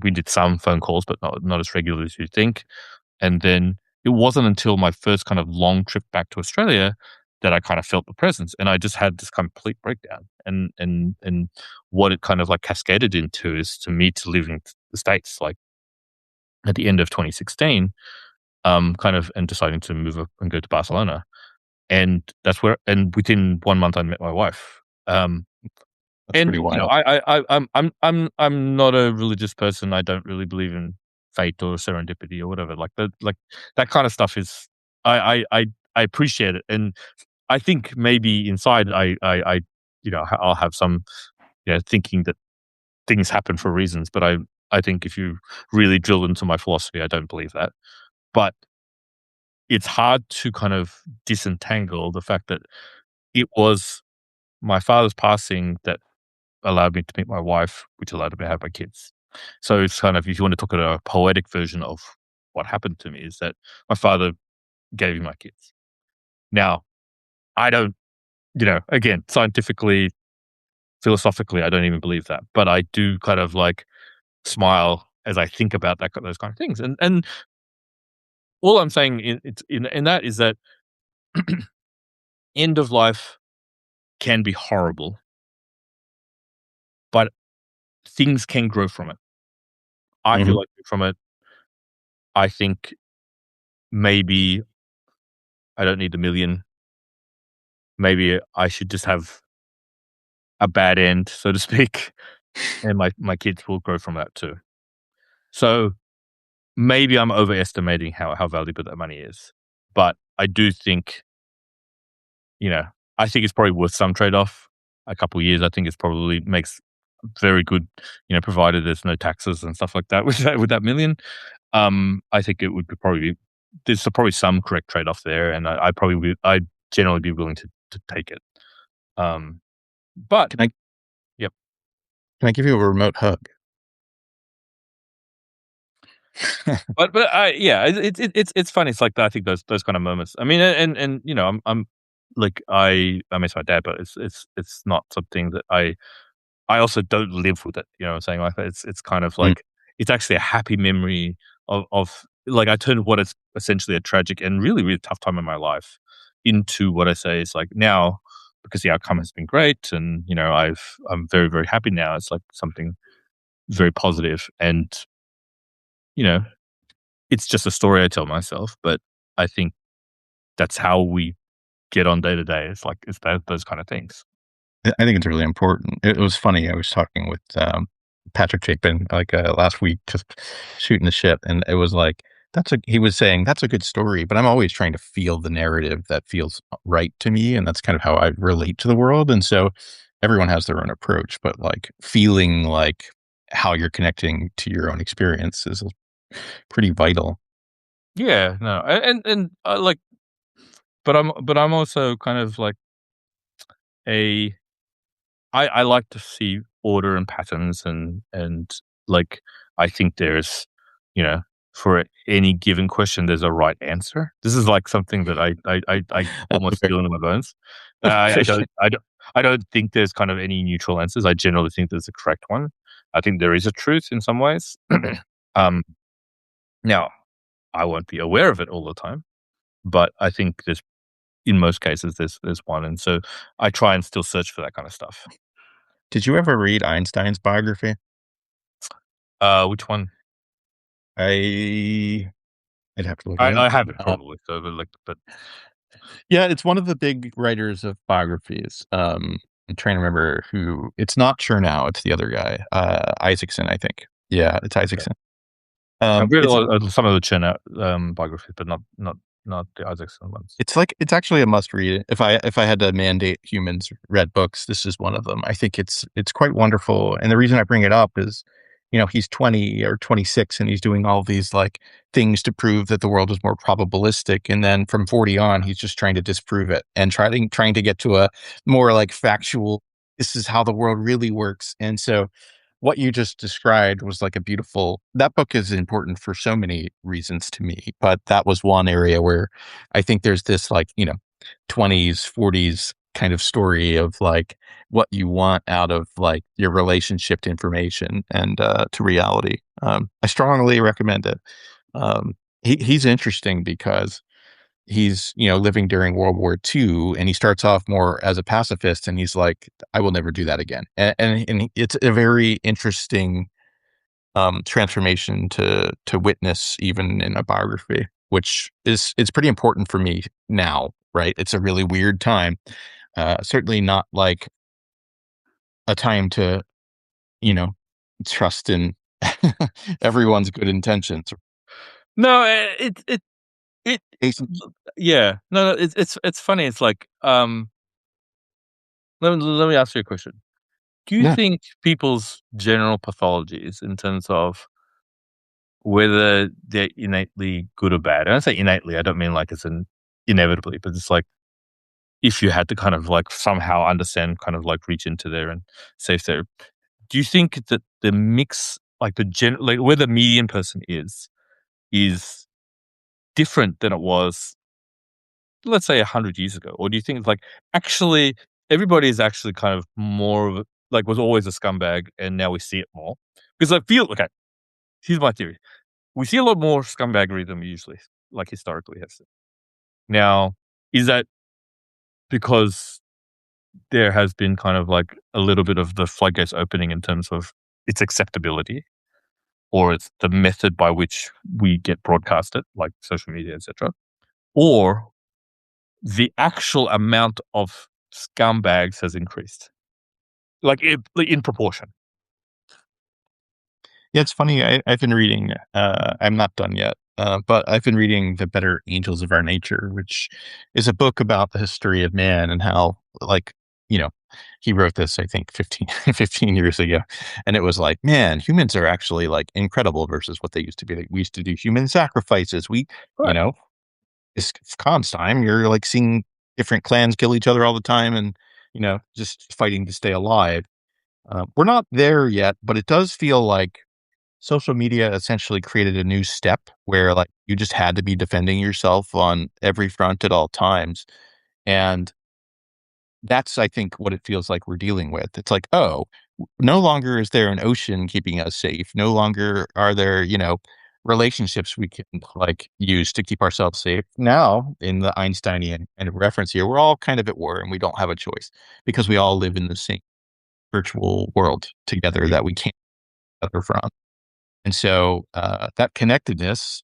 we did some phone calls, but not as regularly as you think. And then it wasn't until my first kind of long trip back to Australia that I kind of felt the presence, and I just had this complete breakdown. And what it kind of like cascaded into is to me to live in the States, like at the end of 2016, kind of, and deciding to move up and go to Barcelona. And and within 1 month, I met my wife. That's And pretty wild. I'm not a religious person. I don't really believe in fate or serendipity or whatever. Like that kind of stuff is I appreciate it, and I think maybe inside I'll have some thinking that things happen for reasons, but I think if you really drill into my philosophy, I don't believe that. But it's hard to kind of disentangle the fact that it was my father's passing that allowed me to meet my wife, which allowed me to have my kids. So it's kind of, if you want to talk about a poetic version of what happened to me, is that my father gave me my kids. Now, I don't, again, scientifically, philosophically, I don't even believe that, but I do kind of like smile as I think about those kind of things. And all I'm saying in that is that end of life can be horrible, but things can grow from it. I feel Mhm. like from it, I think maybe I don't need a million. Maybe I should just have a bad end, so to speak, and my kids will grow from that too. So maybe I'm overestimating how valuable that money is, but I do think, you know, I think it's probably worth some trade off. A couple of years, I think it's probably makes very good, provided there's no taxes and stuff like that with that million. I think it would be probably be there's probably some correct trade off there, and I'd generally be willing to take it. Um, but Can I yep. can I give you a remote hug? But yeah, it's funny. It's like that. I think those kind of moments. I mean, and I'm like I miss my dad, but it's not something that I also don't live with it. You know what I'm saying? Like it's kind of Mm. like it's actually a happy memory of like I turned what is essentially a tragic and really really tough time in my life into what I say is like now, because the outcome has been great, and I'm very very happy now. It's like something very positive, and you know it's just a story I tell myself, but I think that's how we get on day to day. It's those kind of things. I think it's really important. It was funny, I was talking with, Patrick Chapin, like, last week, just shooting the shit, and it was like, he was saying, "That's a good story," but I'm always trying to feel the narrative that feels right to me, and that's kind of how I relate to the world, and so everyone has their own approach, but, like, feeling like how you're connecting to your own experience is pretty vital. Yeah, no, and like, but I'm also kind of like a I like to see order and patterns and like I think there's, you know, for any given question, there's a right answer. This is like something that I almost Very, feel in my bones. I very- don't think there's kind of any neutral answers. I generally think there's a correct one. I think there is a truth in some ways. um, Now I won't be aware of it all the time, but I think there's in most cases there's one, and so I try and still search for that kind of stuff. Did you ever read Einstein's biography? Which one? I I'd have to look it up. I have it probably, so but, like, but Yeah, it's one of the big writers of biographies. I'm trying to remember who. It's not Chernow, it's the other guy, Isaacson, I think. Yeah, it's okay. Isaacson. I've read a It's lot some of the Chen, biographies, but not the Isaacson ones. it's actually a must read. If I had to mandate humans read books, this is one of them. I think it's quite wonderful, and the reason I bring it up is, he's 20 or 26, and he's doing all these like things to prove that the world is more probabilistic, and then from 40 on, he's just trying to disprove it and trying to get to a more like factual. This is how the world really works, and so what you just described was like a beautiful that book is important for so many reasons to me, but that was one area where I think there's this like, 20s, 40s kind of story of like what you want out of like your relationship to information and to reality. I strongly recommend it. He's interesting because he's living during World War II, and he starts off more as a pacifist, and he's like, I will never do that again. And it's a very interesting transformation to witness even in a biography, which is it's pretty important for me now. Right, it's a really weird time. Certainly not like a time to you know trust in everyone's good intentions. No, it Jason, yeah. No, no, it's funny. It's like, let me ask you a question. Do you yeah, think people's general pathologies in terms of whether they're innately good or bad, and I say innately, I don't mean like it's an inevitably, but it's like if you had to kind of like somehow understand, kind of like reach into there and say if they're do you think that the mix, like like where the median person is different than it was, let's say 100 years ago? Or do you think it's like actually everybody is actually kind of more of a, like was always a scumbag and now we see it more? Because I feel okay, here's my theory. We see a lot more scumbaggery than we usually like historically have seen. Now, is that because there has been kind of like a little bit of the floodgates opening in terms of its acceptability, or it's the method by which we get broadcasted, like social media, etc., or the actual amount of scumbags has increased, like in proportion. yeah, it's funny. I've been reading. I'm not done yet, but I've been reading "The Better Angels of Our Nature," which is a book about the history of man and how, like, you know, he wrote this I think 15, 15 years ago, and it was like, man, humans are actually like incredible versus what they used to be. Like, we used to do human sacrifices. You Right. know, this Khan's time, you're like seeing different clans kill each other all the time, and just fighting to stay alive. We're not there yet, but it does feel like social media essentially created a new step where like you just had to be defending yourself on every front at all times. And that's, I think, what it feels like we're dealing with. It's like, oh, no longer is there an ocean keeping us safe. No longer are there, relationships we can like use to keep ourselves safe. Now, in the Einsteinian kind of reference here, we're all kind of at war and we don't have a choice because we all live in the same virtual world together that we can't other from. And so that connectedness,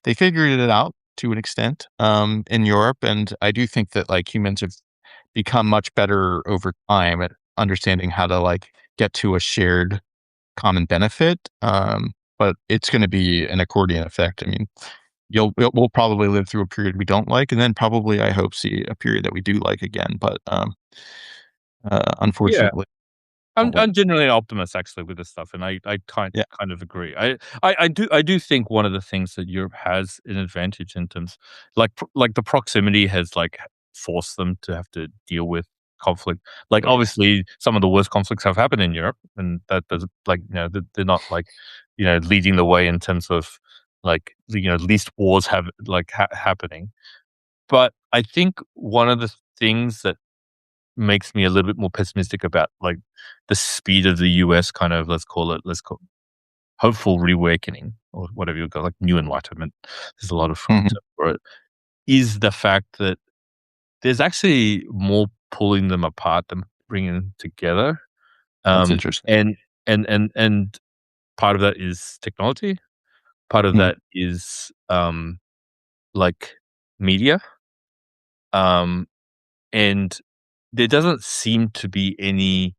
they figured it out to an extent in Europe, and I do think that like humans have become much better over time at understanding how to like get to a shared common benefit. But it's going to be an accordion effect. I mean, we'll probably live through a period we don't like, and then probably I hope see a period that we do like again. But Yeah. unfortunately. I'm generally an optimist actually with this stuff, and I Yeah. kind of agree. I do think one of the things that Europe has an advantage in terms like the proximity has like forced them to have to deal with conflict. Like obviously some of the worst conflicts have happened in Europe, and that does like they're not like leading the way in terms of like least wars have like happening. But I think one of the things that makes me a little bit more pessimistic about like the speed of the US kind of let's call it hopeful reawakening or whatever you call like new enlightenment. There's a lot of Mhm. term for it. Is the fact that there's actually more pulling them apart than bringing them together. That's Um, interesting. and and part of that is technology. Part of Mhm. that is like media. Um, and there doesn't seem to be any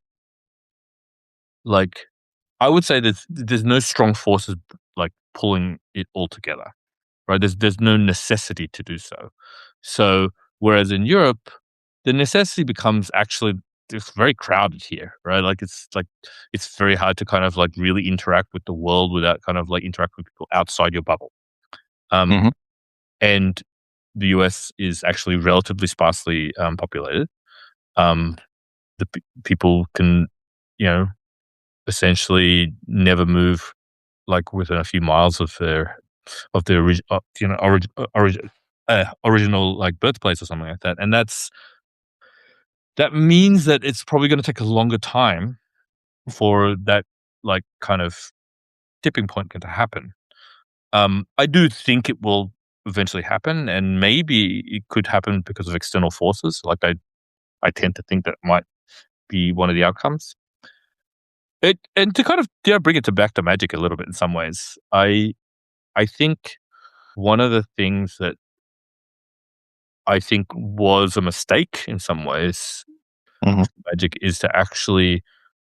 like I would say there's no strong forces like pulling it all together, right? There's no necessity to do so. So whereas in Europe, the necessity becomes actually it's very crowded here, right? Like it's very hard to kind of like really interact with the world without kind of like interact with people outside your bubble. Um, Mhm. and the US is actually relatively sparsely populated. Um, people can, you know, essentially never move like within a few miles of their original like birthplace or something like that, and that means that it's probably going to take a longer time for that like kind of tipping point to happen. I do think it will eventually happen, and maybe it could happen because of external forces. Like I tend to think that might be one of the outcomes. It and to kind of bring it to back to magic a little bit in some ways. I think one of the things that I think was a mistake in some ways Mhm. Magic is to actually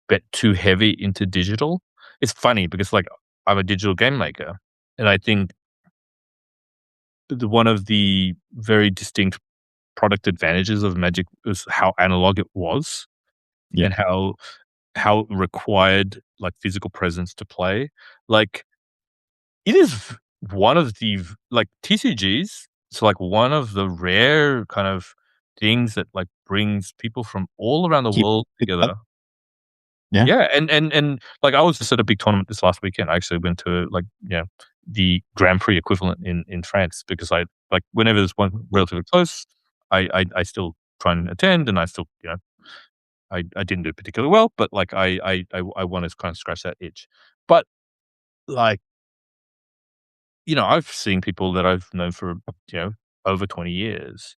bet too heavy into digital. It's funny because like I'm a digital game maker, and I think one of the very distinct product advantages of Magic is how analog it was Yeah. and how it required like physical presence to play. Like it is one of the like TCGs. It's like one of the rare kind of things that like brings people from all around the Keep world up. together. Yeah. Yeah, and like I was just at a big tournament this last weekend. I actually went to like the Grand Prix equivalent in France because I like whenever there's one relatively close, I still try and attend, and I still I didn't do particularly well, but like I want to kind of scratch that itch. But like I've seen people that I've known for over 20 years,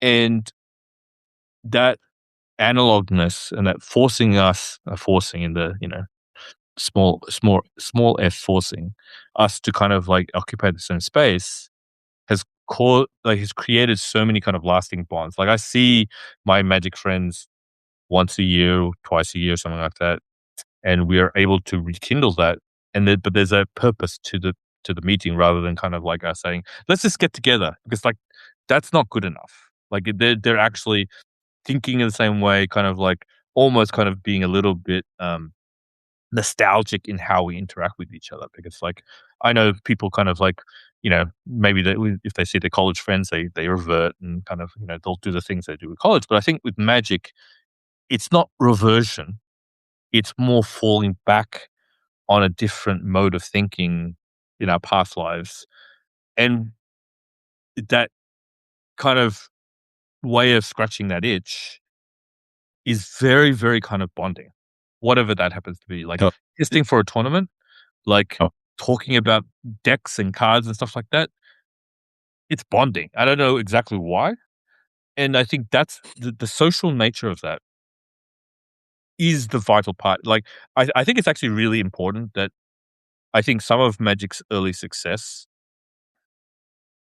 and that analogness and that forcing us, forcing in the small f forcing us to kind of like occupy the same space has created so many kind of lasting bonds. Like I see my magic friends once a year, twice a year, something like that, and we are able to rekindle that. But there's a purpose to the meeting rather than kind of like us saying, let's just get together because like that's not good enough. Like they're actually thinking in the same way, kind of like almost kind of being a little bit nostalgic in how we interact with each other because like I know people kind of like maybe if they see their college friends they revert and kind of they'll do the things they do with college, but I think with magic it's not reversion, it's more falling back on a different mode of thinking in our past lives, and that kind of way of scratching that itch is very very kind of bonding, whatever that happens to be, like Oh, testing for a tournament, like oh, talking about decks and cards and stuff like that, it's bonding. I don't know exactly why. And I think that's the social nature of that is the vital part. Like, I think it's actually really important that I think some of Magic's early success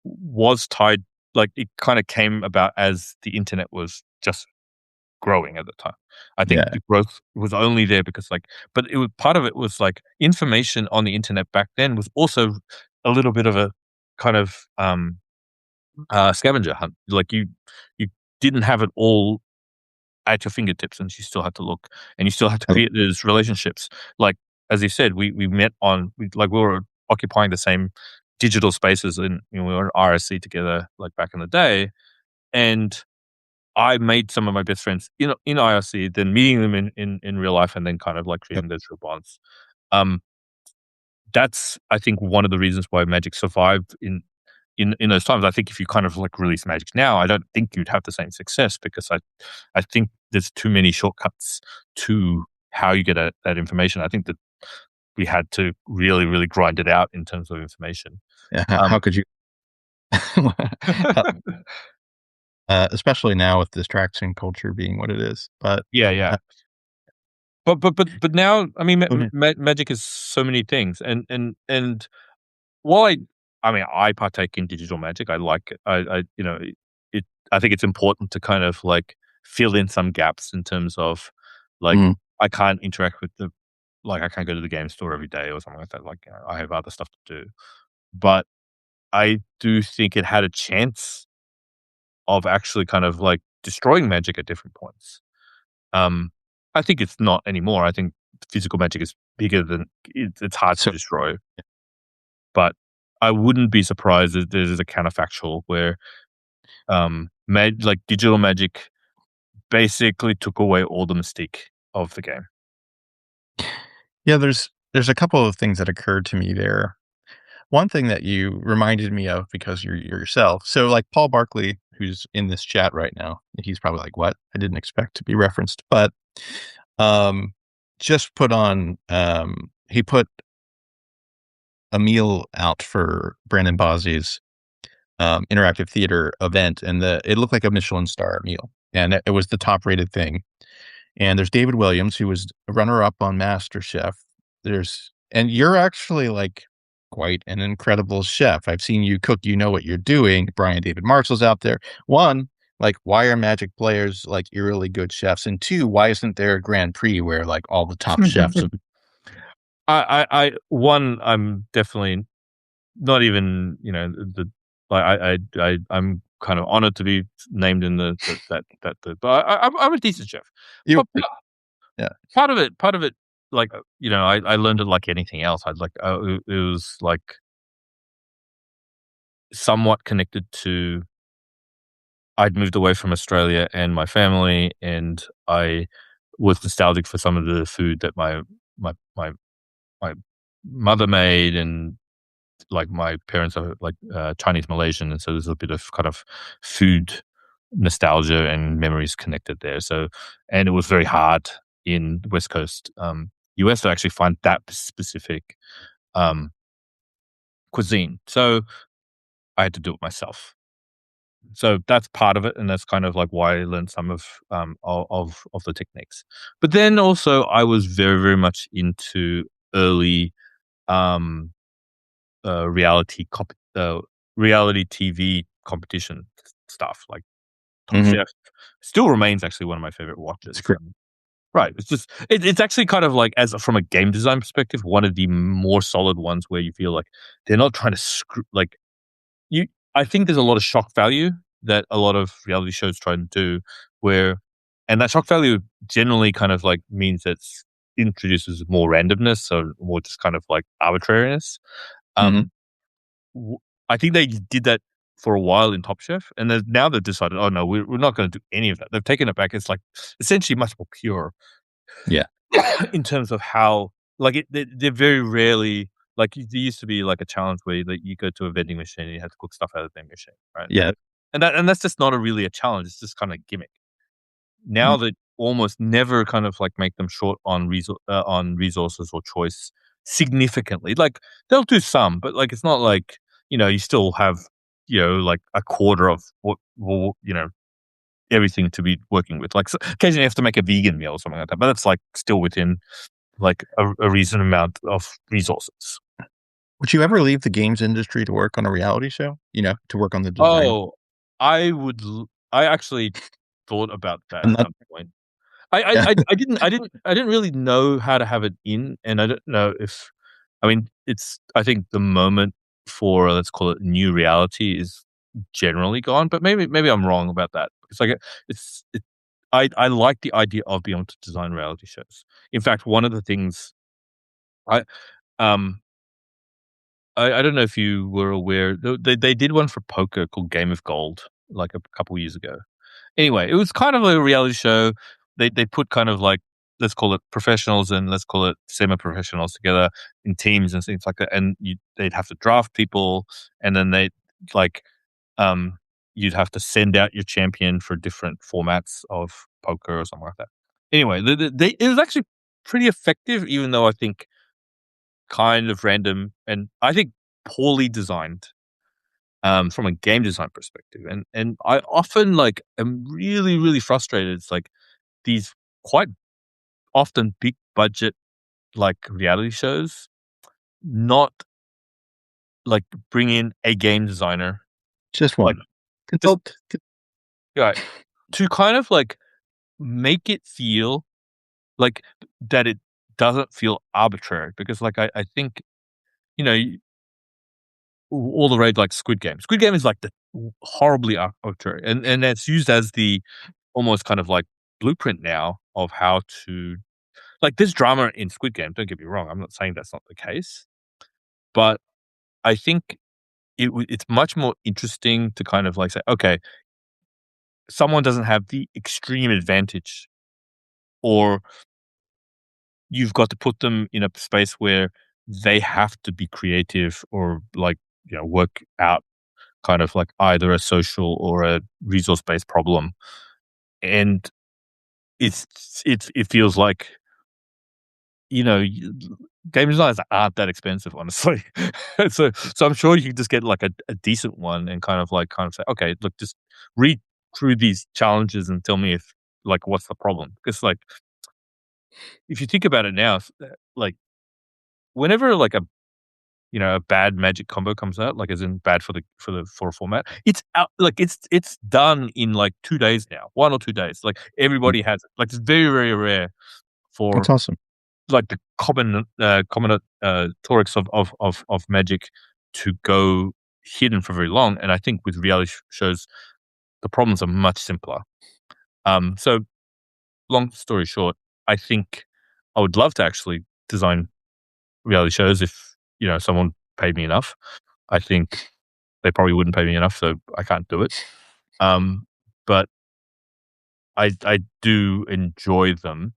was tied, like, it kind of came about as the internet was just growing at the time. I think yeah. the growth was only there because, like, but it was part of it was like information on the internet back then was also a little bit of a kind of scavenger hunt. Like you didn't have it all at your fingertips, and you still had to look, and you still had to I create those relationships. Like, as you said, we met on we were occupying the same digital spaces, and we were in RSC together, like back in the day, and I made some of my best friends in IRC, then meeting them in real life, and then kind of like yep, creating those real bonds. Um, that's, I think, one of the reasons why Magic survived in those times. I think if you kind of like release Magic now, I don't think you'd have the same success, because I think there's too many shortcuts to how you get that information. I think that we had to really, really grind it out in terms of information. yeah, Um, how could you especially now with distraction culture being what it is, but, yeah, yeah. uh But now, I mean, okay, Magic is so many things, and while I mean, I partake in digital Magic. I like it. It. I think it's important to kind of like fill in some gaps in terms of like mhm, I can't interact with the like I can't go to the game store every day or something like that. Like, I have other stuff to do, but I do think it had a chance of actually kind of like destroying Magic at different points. Um, I think it's not anymore. I think physical Magic is bigger than it's hard to so destroy, but I wouldn't be surprised if there's a counterfactual where like digital Magic basically took away all the mystique of the game. yeah, there's a couple of things that occurred to me there. One thing that you reminded me of because you're yourself. So, like, Paul Barkley, who's in this chat right now, he's probably like, "What? I didn't expect to be referenced." But, um, just put on, he put a meal out for Brandon Bozzi's, interactive theater event, and it looked like a Michelin star meal, and it was the top rated thing. And there's David Williams, who was a runner up on MasterChef. And you're actually like quite an incredible chef. I've seen you cook, you know what you're doing. Brian David Marshall's out there. One, like, why are Magic players like eerily good chefs? And two, why isn't there a Grand Prix where like all the top chefs of One, I'm definitely not even, I'm kind of honored to be named in but I'm a decent chef. you? But Yeah. part of it, like, I learned it like anything else. It was like somewhat connected to I'd moved away from Australia and my family, and I was nostalgic for some of the food that my my my mother made, and like my parents are like Chinese Malaysian, and so there's a bit of kind of food nostalgia and memories connected there. So, and it was very hard in the West Coast, US, to actually find that specific um, cuisine. So I had to do it myself. So that's part of it, and that's kind of like why I learned some of the techniques. But then also, I was very, very much into early um, reality TV competition stuff, like Top Mhm. Chef. Still remains actually one of my favorite It's watches. great. Right, it's actually kind of like, as from a game design perspective, one of the more solid ones where you feel like they're not trying to screw like you. I think there's a lot of shock value that a lot of reality shows try and do, and that shock value generally kind of like means that introduces more randomness, so more just kind of like arbitrariness. Mhm. Um, w- I think they did that for a while in Top Chef, and now they've decided, oh no, we're not going to do any of that. They've taken it back. It's like essentially much more pure Yeah. in terms of how, like, they're very rarely like there used to be like a challenge where like, you go to a vending machine and you have to cook stuff out of the vending machine, right? Yeah. And that's just not a really a challenge. It's just kind of gimmick. Mhm. Now they almost never kind of like make them short on resources or choice significantly. Like, they'll do some, but like it's not like, you still have, like a quarter of what everything to be working with. Like, occasionally you have to make a vegan meal or something like that, but that's like still within like a reasonable amount of resources. Would you ever leave the games industry to work on a reality show? To work on the design? Oh, I actually thought about that I'm at not some point. I didn't really know how to have it in, and I don't know if I mean, I think the moment for, let's call it, new reality is generally gone, but maybe I'm wrong about that, because like it's I like the idea of being able to design reality shows. In fact, one of the things I um I don't know if you were aware, they did one for poker called Game of Gold, like, a couple years ago. Anyway, it was kind of a reality show. They put kind of like, let's call it professionals and let's call it semi-professionals together in teams and things like that, and they'd have to draft people, and then like, um, you'd have to send out your champion for different formats of poker or something like that. Anyway, it was actually pretty effective, even though I think kind of random and I think poorly designed, from a game design perspective. And I often like am really, really frustrated. It's like these quite often big budget like reality shows not like bring in a game designer, Just like one. just Consult. right, to kind of like make it feel like that it doesn't feel arbitrary because like I think, you know, all the rage like Squid Game. Squid Game is like the horribly arbitrary, and it's used as the almost kind of like blueprint now of how to like there's drama in Squid Game. Don't get me wrong. I'm not saying that's not the case, but I think it's much more interesting to kind of like say, okay, someone doesn't have the extreme advantage, or you've got to put them in a space where they have to be creative or like work out kind of like either a social or a resource based problem, and it feels like game designers aren't that expensive, honestly. So I'm sure you can just get like a decent one and kind of say, okay, look, just read through these challenges and tell me if like what's the problem, because like if you think about it now, like whenever like a bad magic combo comes out, like as in bad for a format, it's out like it's done in like 2 days now, 1 or 2 days. Like everybody has it. Like it's very, very rare That's for awesome. like the common torics of magic to go hidden for very long. And I think with reality shows, the problems are much simpler. So long story short, I think I would love to actually design reality shows if someone paid me enough. I think they probably wouldn't pay me enough, so I can't do it. Um, but I do enjoy them,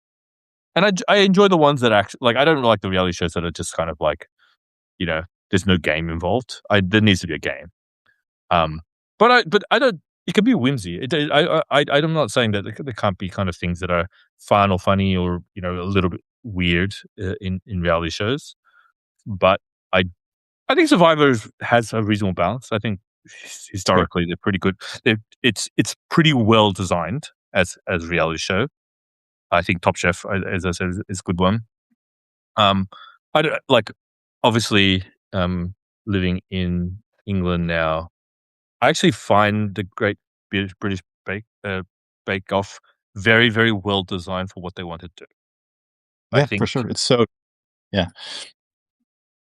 and I enjoy the ones that actually like. I don't like the reality shows that are just kind of like you know there's no game involved. There needs to be a game. Um, but I don't. It can be whimsy. I'm not saying that there can't be kind of things that are fun or funny or a little bit weird in reality shows. But I I think Survivor has a reasonable balance. I think Great. historically they're pretty good. It's pretty well designed as reality show. I think Top Chef, as I said, is a good one. Um, I don't like obviously living in England now. I actually find the Great British Bake Off very, very well designed for what they want to do. I Yeah, for think sure. It's so yeah.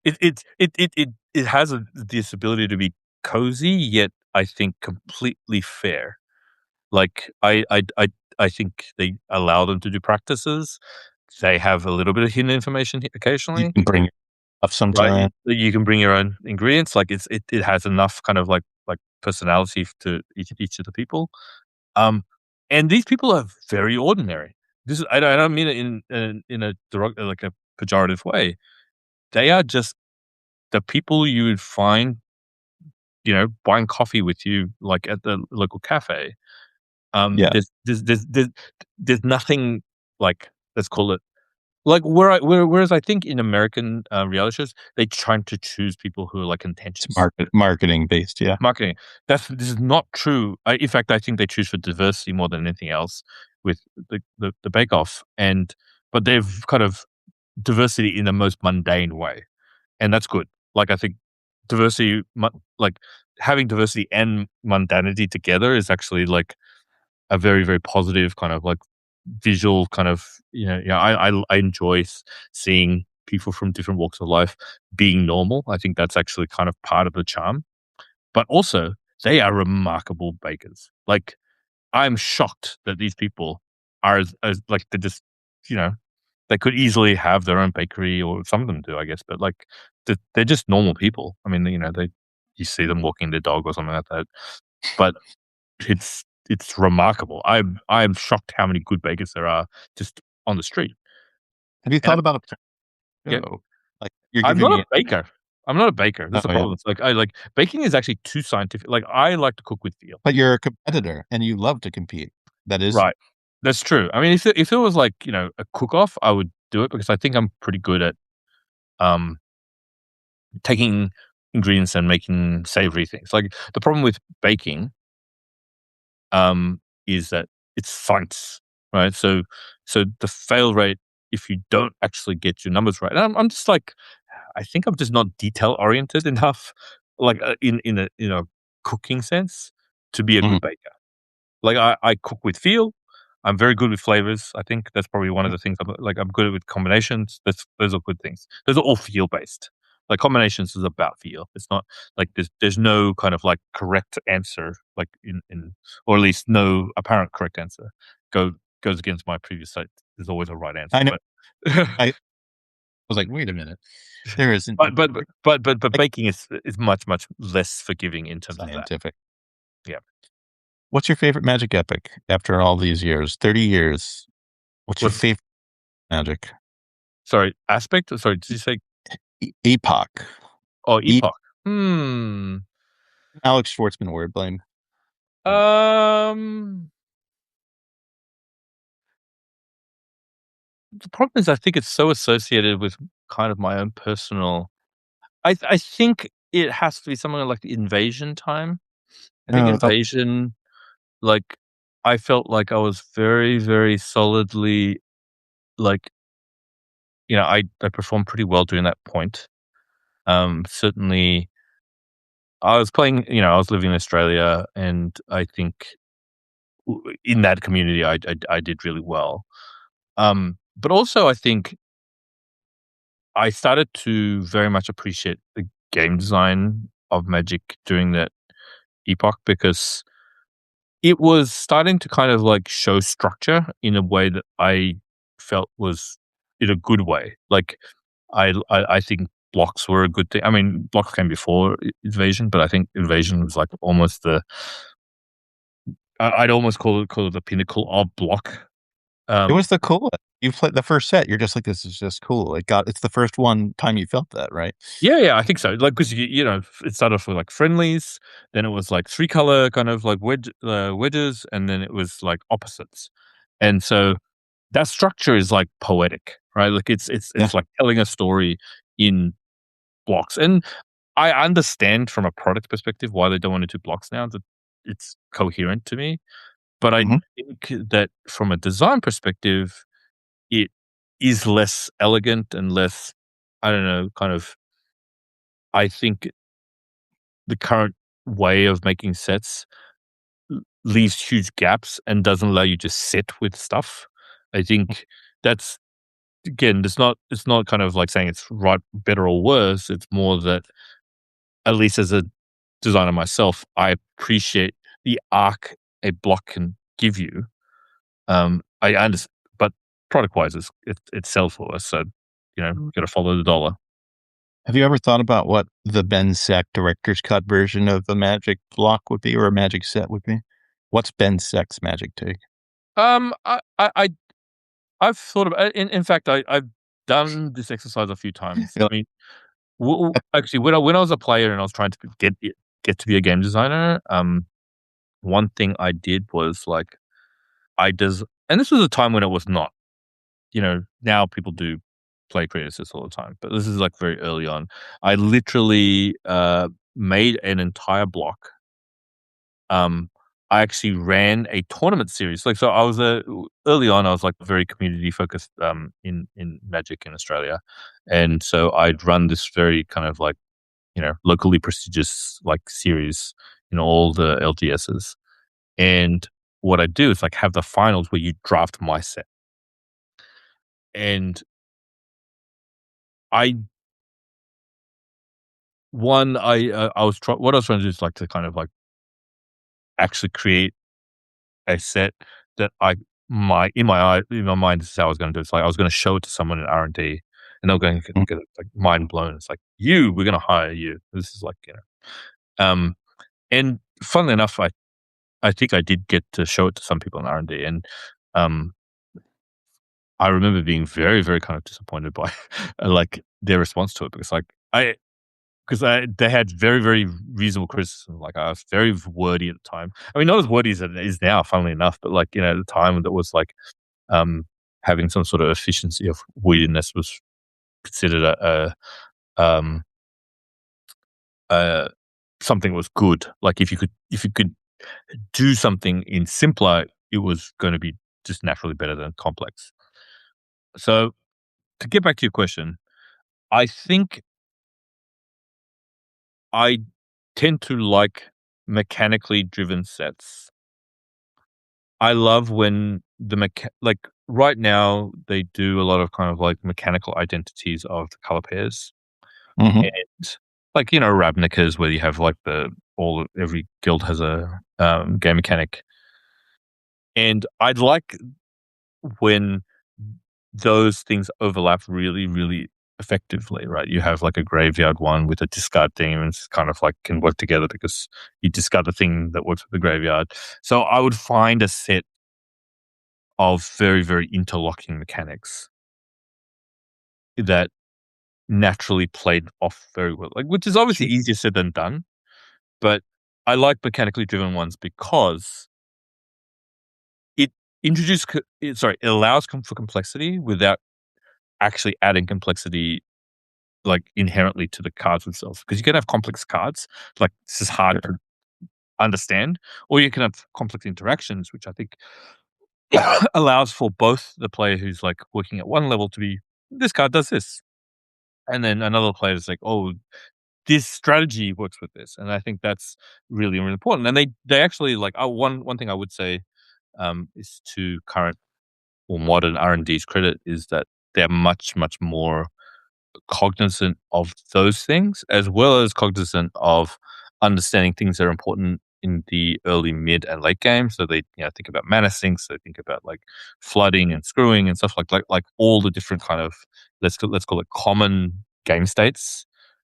it has this ability to be cozy, yet I think completely fair. Like I think they allow them to do practices. They have a little bit of hidden information You occasionally, can bring up right? sometime. You can bring your own ingredients. Like it has enough kind of like personality to each of the people. Um, and these people are very ordinary. This is I don't mean it in a like a pejorative way. They are just the people you would find, buying coffee with you, like, at the local cafe. Yeah, There's nothing like, let's call it like, whereas I think in American, reality shows, they trying to choose people who are, like, it's contentious. marketing based, yeah. Marketing. This is not true. In fact, I think they choose for diversity more than anything else with the Bake Off, but they've kind of diversity in the most mundane way. And that's good. Like, I think diversity mu like, having diversity and mundanity together is actually, like, a very, very positive kind of, like, visual kind of yeah, I enjoy seeing people from different walks of life being normal. I think that's actually kind of part of the charm. But also, they are remarkable bakers. Like, I'm shocked that these people are as like, they're just, you know, they could easily have their own bakery, or some of them do, I guess, but, like, they're just normal people. I mean, you know, you see them walking their dog or something like that, but it's remarkable. I'm shocked how many good bakers there are just on the street, Have you and thought about a yeah, show? Like, you're I'm giving not a me baker. I'm not a baker. oh, That's the yeah. problem. It's like, I like baking is actually too scientific. Like, I like to cook with feel. But you're a competitor and you love to compete. That is Right. That's true. I mean, if it was like, you know, a cook-off, I would do it because I think I'm pretty good at, um, taking ingredients and making savory things. Like, the problem with baking, is that it's science, right? So the fail rate, if you don't actually get your numbers right, and I'm just like, I think I'm just not detail oriented enough, like, in a cooking sense, to be a mhm. good baker. Like, I cook with feel. I'm very good with flavors. I think that's probably one of the things I'm good with combinations. Those are good things. Those are all feel based. Like, combinations is about feel. It's not like there's no kind of like correct answer, like in or at least no apparent correct answer. Go Goes against my previous site. There's always a right answer, I know. but I was like, wait a minute. There isn't but like baking is much less forgiving in terms of that. scientific. Yeah. What's your favorite magic epic after all these years? 30 years. What's your What's favorite magic? Sorry, aspect? Sorry, did you say Epoch. oh, E epoch? Hmm. Alex Schwartzman word blame. Um, the problem is I think it's so associated with kind of my own personal. I think it has to be something like the Invasion time. I think Oh, Invasion, like, I felt like I was very solidly, like, you know, I performed pretty well during that point. Certainly I was playing, you know, I was living in Australia, and I think in that community, I did really well. But also I think I started to very much appreciate the game design of Magic during that epoch, because it was starting to kind of like show structure in a way that I felt was in a good way. Like, I think blocks were a good thing. I mean, blocks came before Invasion, but I think Invasion was like almost I'd almost call it the pinnacle of block. it Um, was the coolest. You played the first set, you're just like, "This is just cool." It's the first one time you felt that, right? yeah, I think so. Like, because you know, it started off with like friendlies, then it was like three color kind of like wedges, and then it was like opposites. And so that structure is like poetic, right? Like, Yeah. it's like telling a story in blocks. And I understand from a product perspective why they don't want to do blocks now. That it's coherent to me. But I Mhm. think that from a design perspective, it is less elegant and less, I don't know, kind of, I think the current way of making sets leaves huge gaps and doesn't allow you to sit with stuff. I think that's, again, it's not kind of like saying it's right, better or worse. It's more that, at least as a designer myself, I appreciate the arc a block can give you. I understand, but product wise, it sells for us, so you know, got to follow the dollar. Have you ever thought about what the Ben Seck director's cut version of the magic block would be or a magic set would be? What's Ben Seck's magic take? Um, I, I, I I've thought about. In fact, I've done this exercise a few times. You're I mean, actually, when I was a player and I was trying to get to be a game designer, one thing I did was like, and this was a time when it was not. You know, now people do play creative sets all the time, but this is like very early on. I literally made an entire block. Um, I actually ran a tournament series. Like, so I was early on, I was like very community focused in Magic in Australia, and so I'd run this very kind of like, you know, locally prestigious like series in all the LGSs. And what I do is like have the finals where you draft my set, and I what I was trying to do is like to kind of like actually create a set that I in my mind, this is how I was gonna do it. It's like I was gonna show it to someone in R&D, and they were going to Mhm. get, like, mind blown. It's like, we're gonna hire you." This is like, um, and funnily enough, I think I did get to show it to some people in R&D, and, um, I remember being very, very kind of disappointed by, like, their response to it because, like, they had very, very reasonable criticism. Like, I was very wordy at the time. I mean, not as wordy as it is now, funnily enough, but, like, at the time that was like, um, having some sort of efficiency of weirdness was considered um, a something was good. Like, if you could do something in simpler, it was gonna be just naturally better than complex. So, to get back to your question, I think I tend to like mechanically driven sets. I love when like, right now, they do a lot of kind of, like, mechanical identities of the color pairs, Mhm. and, like, Ravnica's where you have, like, every guild has a, game mechanic, and I'd like when those things overlap really, really effectively, right? You have, like, a graveyard one with a discard theme, and it's kind of like can work together because you discard the thing that works with the graveyard. So I would find a set of very, very interlocking mechanics that naturally played off very well, like, which is obviously Sure. easier said than done, but I like mechanically driven ones because it it allows for complexity without actually adding complexity, like, inherently to the cards themselves. Because you can have complex cards, like, this is hard to Sure. understand, or you can have complex interactions, which I think allows for both the player who's, like, working at one level to be, "This card does this," and then another player is like, "Oh, this strategy works with this," and I think that's really, really important, and they actually, like, one thing I would say, is to current or modern R&D's credit is that they're much, much more cognizant of those things, as well as cognizant of understanding things that are important in the early, mid, and late game. So they, think about mana sinks. They think about, like, flooding and screwing and stuff like all the different kind of, let's call it, common game states,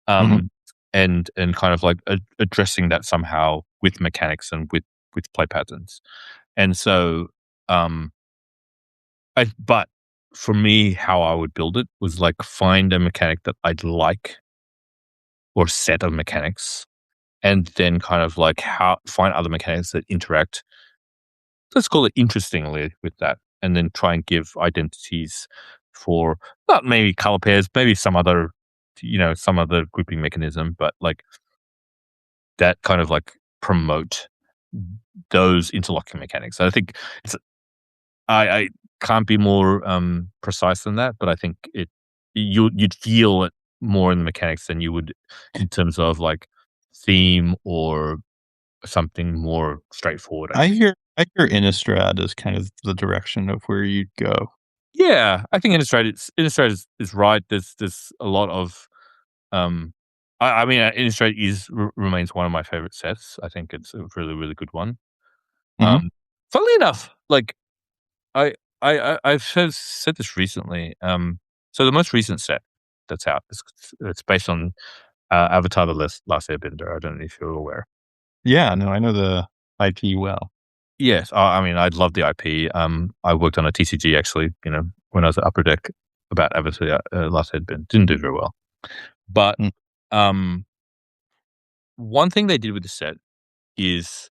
Mhm. um, and kind of like addressing that somehow with mechanics and with play patterns. And so, um, but for me, how I would build it was, like, find a mechanic that I'd like, or set of mechanics, and then kind of like how find other mechanics that interact, let's call it, interestingly with that, and then try and give identities for not maybe color pairs, maybe some other grouping mechanism, but, like, that kind of, like, promote those interlocking mechanics. I think it's I can't be more, precise than that, but I think you'd feel it more in the mechanics than you would in terms of, like, theme or something more straightforward, I think. I hear Innistrad as kind of the direction of where you'd go. Yeah, I think Innistrad is right. There's a lot of, um I mean, Innistrad remains one of my favorite sets. I think it's a really, really good one. Mhm. Um, Funnily enough, like, I've said this recently. So the most recent set that's out, it's based on, Avatar: The Last Airbender. I don't know if you're aware. Yeah, no, I know the IP well. Yes, I mean, I love the IP. I worked on a TCG actually, when I was at Upper Deck about Avatar: Last Airbender. Didn't do very well, but, Mm. um, one thing they did with the set is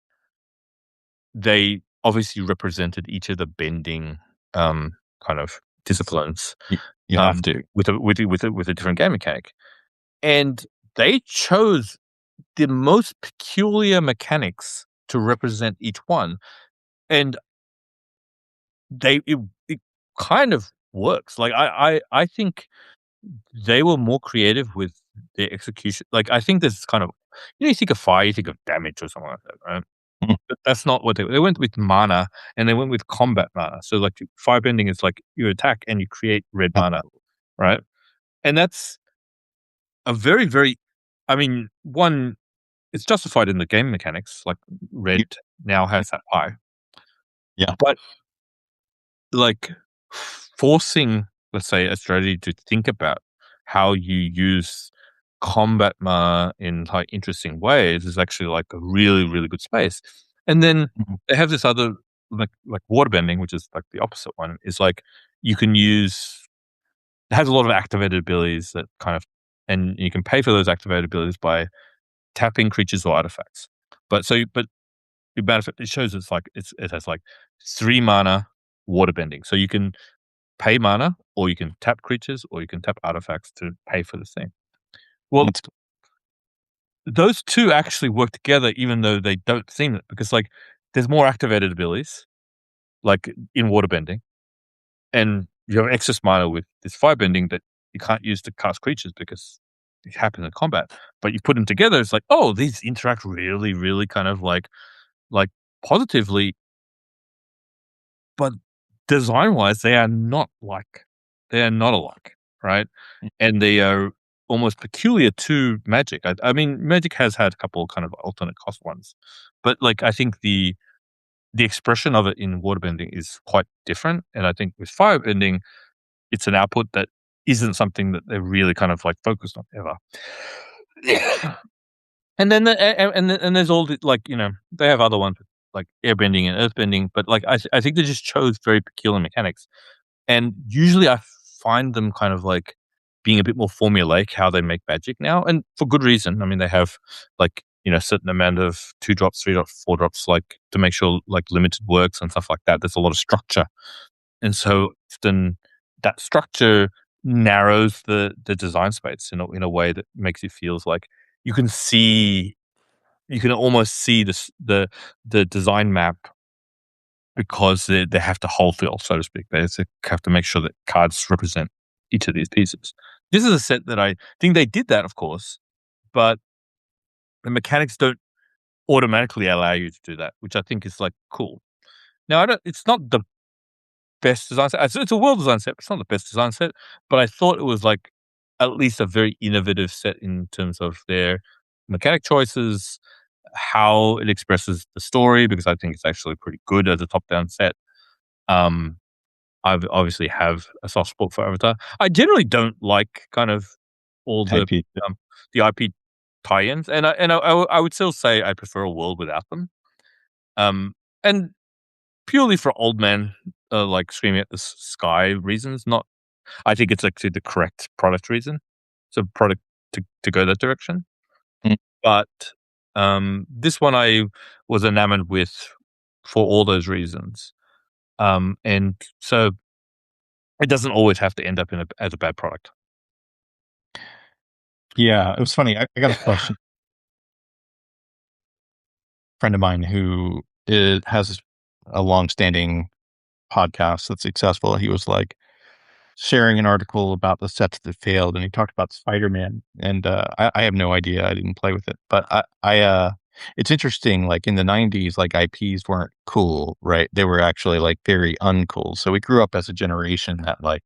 they obviously represented each of the bending, kind of disciplines, Y You have to. with a different game mechanic. And they chose the most peculiar mechanics to represent each one, and it kind of works. Like, I think they were more creative with their execution. Like, I think this is kind of, you think of fire, you think of damage or something like that, right? Mhm. But that's not what they went with mana, and they went with combat mana. So, like, firebending is like you attack and you create red mana, right? And that's a very, very, I mean, one, it's justified in the game mechanics, like, red You now has that pie. Yeah. But like forcing, let's say, a strategy to think about how you use combat ma in like interesting ways is actually like a really, really good space. And then Mhm. they have this other like waterbending, which is like the opposite one, is like you can use it has a lot of activated abilities that kind of and you can pay for those activated abilities by tapping creatures or artifacts. But the benefit it shows it has like 3 mana waterbending. So you can pay mana, or you can tap creatures, or you can tap artifacts to pay for this thing. Well, That's those two actually work together, even though they don't seem it, because like there's more activated abilities, like in waterbending, and you have excess mana with this firebending that you can't use to cast creatures because it happens in combat. But you put them together, it's like, oh, these interact really, really kind of like positively, but design wise, they are not alike, right? And they are almost peculiar to Magic. I mean, Magic has had a couple kind of alternate cost ones, but like I think the expression of it in waterbending is quite different. And I think with firebending, it's an output that isn't something that they're really kind of like focused on ever. And then and there's all the like, they have other ones like airbending and earthbending, but like I think they just chose very peculiar mechanics. And usually I find them kind of like being a bit more formulaic how they make magic now, and for good reason. I mean, they have like, certain amount of 2 drops, 3 drops, 4 drops, like to make sure like limited works and stuff like that. There's a lot of structure. And so often that structure narrows the design space in a way that makes it feels like you can see you can almost see the design map because they have to wholesale, so to speak. They have to make sure that cards represent each of these pieces. This is a set that I think they did that, of course, but the mechanics don't automatically allow you to do that, which I think is like cool. Now, I don't. It's not the best design set. It's a well designed set. But it's not the best design set, but I thought it was like at least a very innovative set in terms of their mechanic choices, how it expresses the story, because I think it's actually pretty good as a top down set. Um, I've obviously have a soft spot for Avatar. I generally don't like kind of all IP. the IP tie-ins, and I would still say I prefer a world without them. And purely for old men, like screaming at the sky reasons. Not, I think it's actually the correct product reason. So product to go that direction. Mm. But this one I was enamored with for all those reasons. And so it doesn't always have to end up as a bad product. Yeah, it was funny. I got a question. Friend of mine who has a long-standing podcast that's successful. He was like sharing an article about the sets that failed, and he talked about Spider-Man. And I have no idea. I didn't play with it, but it's interesting. Like in the '90s, like IPs weren't cool, right? They were actually like very uncool. So we grew up as a generation that like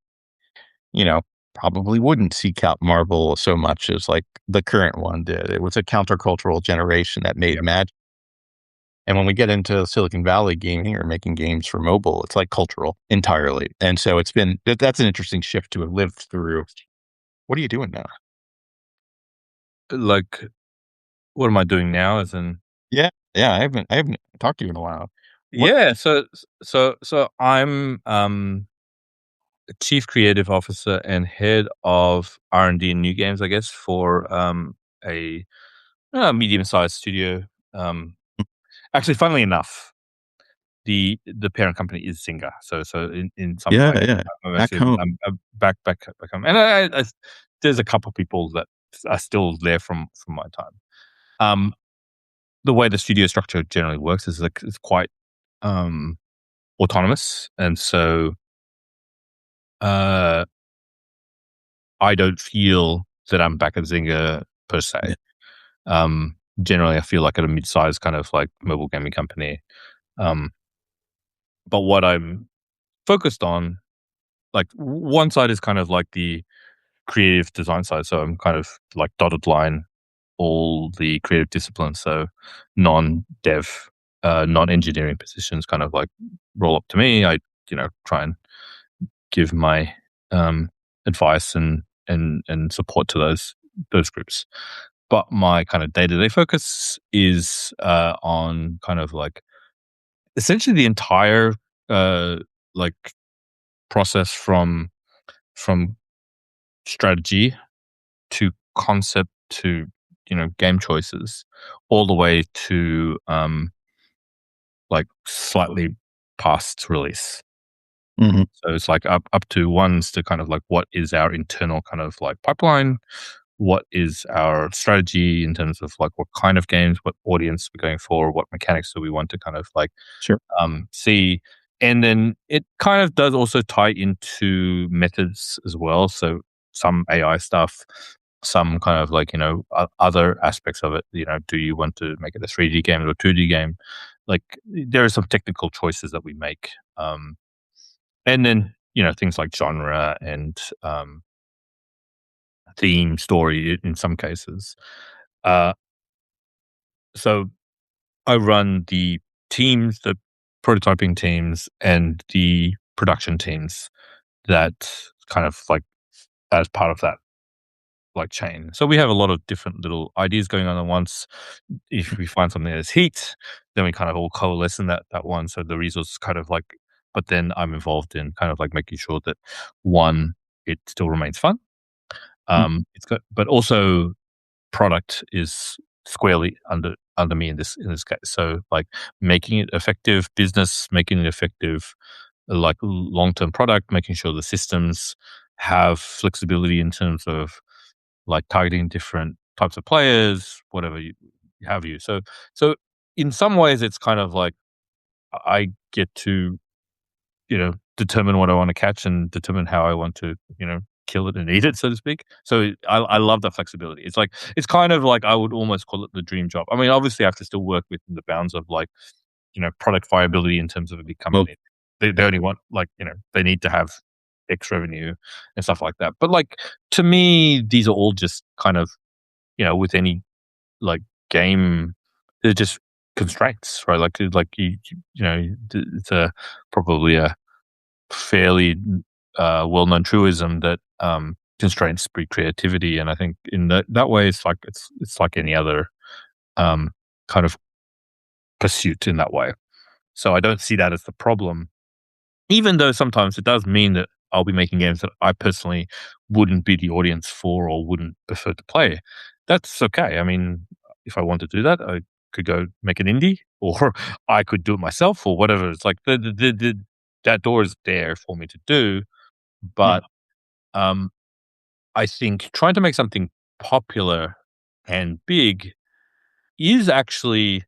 you know, probably wouldn't seek out Marvel so much as like the current one did. It was a countercultural generation that made Yep. magic. And when we get into Silicon Valley gaming or making games for mobile, it's like cultural entirely. And so that's an interesting shift to have lived through. What are you doing now? Like, what am I doing now? As in, Yeah, yeah, I haven't talked to you in a while. What? yeah. So I'm chief creative officer and head of R&D and new games, I guess, for a medium sized studio. Actually, funnily enough, the parent company is Zynga. So in some Yeah, ways, yeah. I'm Back actually home. I'm back home, and there's a couple of people that are still there from my time. Um, the way the studio structure generally works is like it's quite um autonomous, and so uh, I don't feel that I'm back at Zynga per Yeah. se. Generally, I feel like at a mid-sized kind of like mobile gaming company. Um, but what I'm focused on, like one side is kind of like the creative design side. So I'm kind of like dotted line all the creative disciplines. So non-dev, non-engineering positions kind of like roll up to me. I try and give my advice and support to those groups. But my kind of day to day focus is on kind of like essentially the entire uh, like process from strategy to concept to game choices, all the way to like slightly past release. Hmm. So it's like up to ones to kind of like what is our internal kind of like pipeline, what is our strategy in terms of like what kind of games, what audience we're going for, what mechanics do we want to kind of like Sure. see. And then it kind of does also tie into methods as well. So some AI stuff, some kind of like, other aspects of it. Do you want to make it a 3D game or a 2D game? Like there are some technical choices that we make. And then, things like genre and theme, story in some cases. Uh, so I run the teams, the prototyping teams, and the production teams that kind of like as part of that like chain. So we have a lot of different little ideas going on at once. If we find something that's heat, then we kind of all coalesce in that one. So the resource kind of like, but then I'm involved in kind of like making sure that one, it still remains fun. Mm. It's got, but also product is squarely under me in this case. So like making it effective business, making it effective like long term product, making sure the systems have flexibility in terms of like targeting different types of players, whatever you have you. So in some ways, it's kind of like I get to determine what I want to catch and determine how I want to kill it and eat it, so to speak. So I love that flexibility. It's kind of like I would almost call it the dream job. I mean, obviously, I have to still work within the bounds of like product viability in terms of a big Well, company. They only want like they need to have X revenue and stuff like that. But like to me, these are all just kind of with any like game, they're just constraints, right? Like it's a probably a fairly well-known truism that constraints breed creativity, and I think in that way, it's like any other um, kind of pursuit in that way. So I don't see that as the problem, even though sometimes it does mean that I'll be making games that I personally wouldn't be the audience for or wouldn't prefer to play. That's okay. I mean, if I want to do that, I could go make an indie, or I could do it myself, or whatever. It's like that door is there for me to do, yeah. but um, I think trying to make something popular and big is actually,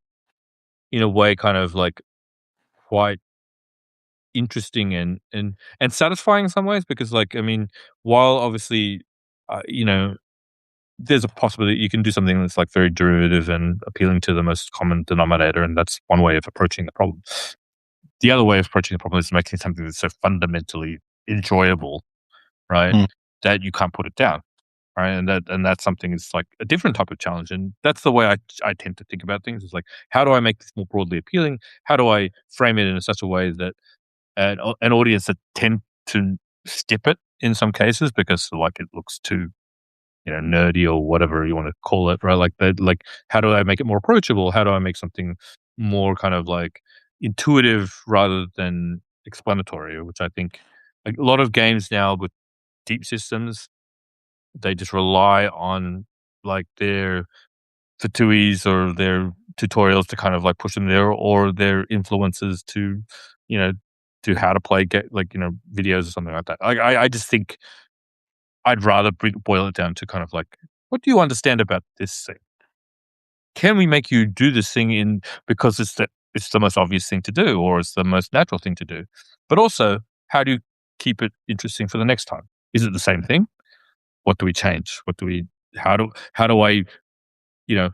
in a way, kind of like quite interesting and satisfying in some ways because, like, I mean, while obviously, there's a possibility you can do something that's like very derivative and appealing to the most common denominator, and that's one way of approaching the problem. The other way of approaching the problem is making something that's so fundamentally enjoyable, right, Mm. that you can't put it down. Right, and that's something is like a different type of challenge, and that's the way I tend to think about things. Is like, how do I make this more broadly appealing? How do I frame it in such a way that an audience that tend to skip it in some cases because like it looks too nerdy or whatever you want to call it, right? Like that, like how do I make it more approachable? How do I make something more kind of like intuitive rather than explanatory? Which I think like a lot of games now with deep systems they just rely on like their fatuis or their tutorials to kind of like push them there or their influences to, you know, to how to play get like, videos or something like that. Like I just think I'd rather boil it down to kind of like, what do you understand about this thing? Can we make you do this thing in because it's the most obvious thing to do or it's the most natural thing to do? But also, how do you keep it interesting for the next time? Is it the same thing? What do we change? What do we how do I, you know,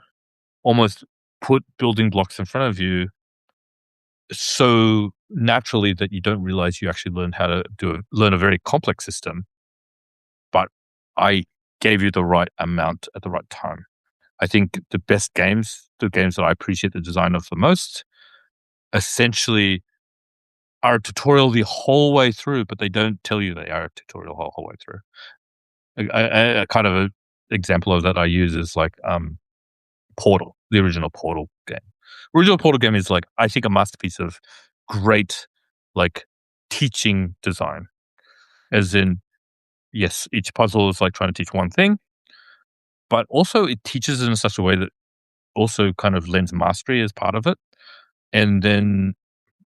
almost put building blocks in front of you so naturally that you don't realize you actually learned how to learn a very complex system, but I gave you the right amount at the right time. I think the best games, the games that I appreciate the design of the most, essentially are a tutorial the whole way through, but they don't tell you they are a tutorial whole way through. A kind of a example of that I use is like, Portal, the original Portal game. Original Portal game is like, I think, a masterpiece of great, like, teaching design. As in, yes, each puzzle is like trying to teach one thing, but also it teaches in such a way that also kind of lends mastery as part of it. And then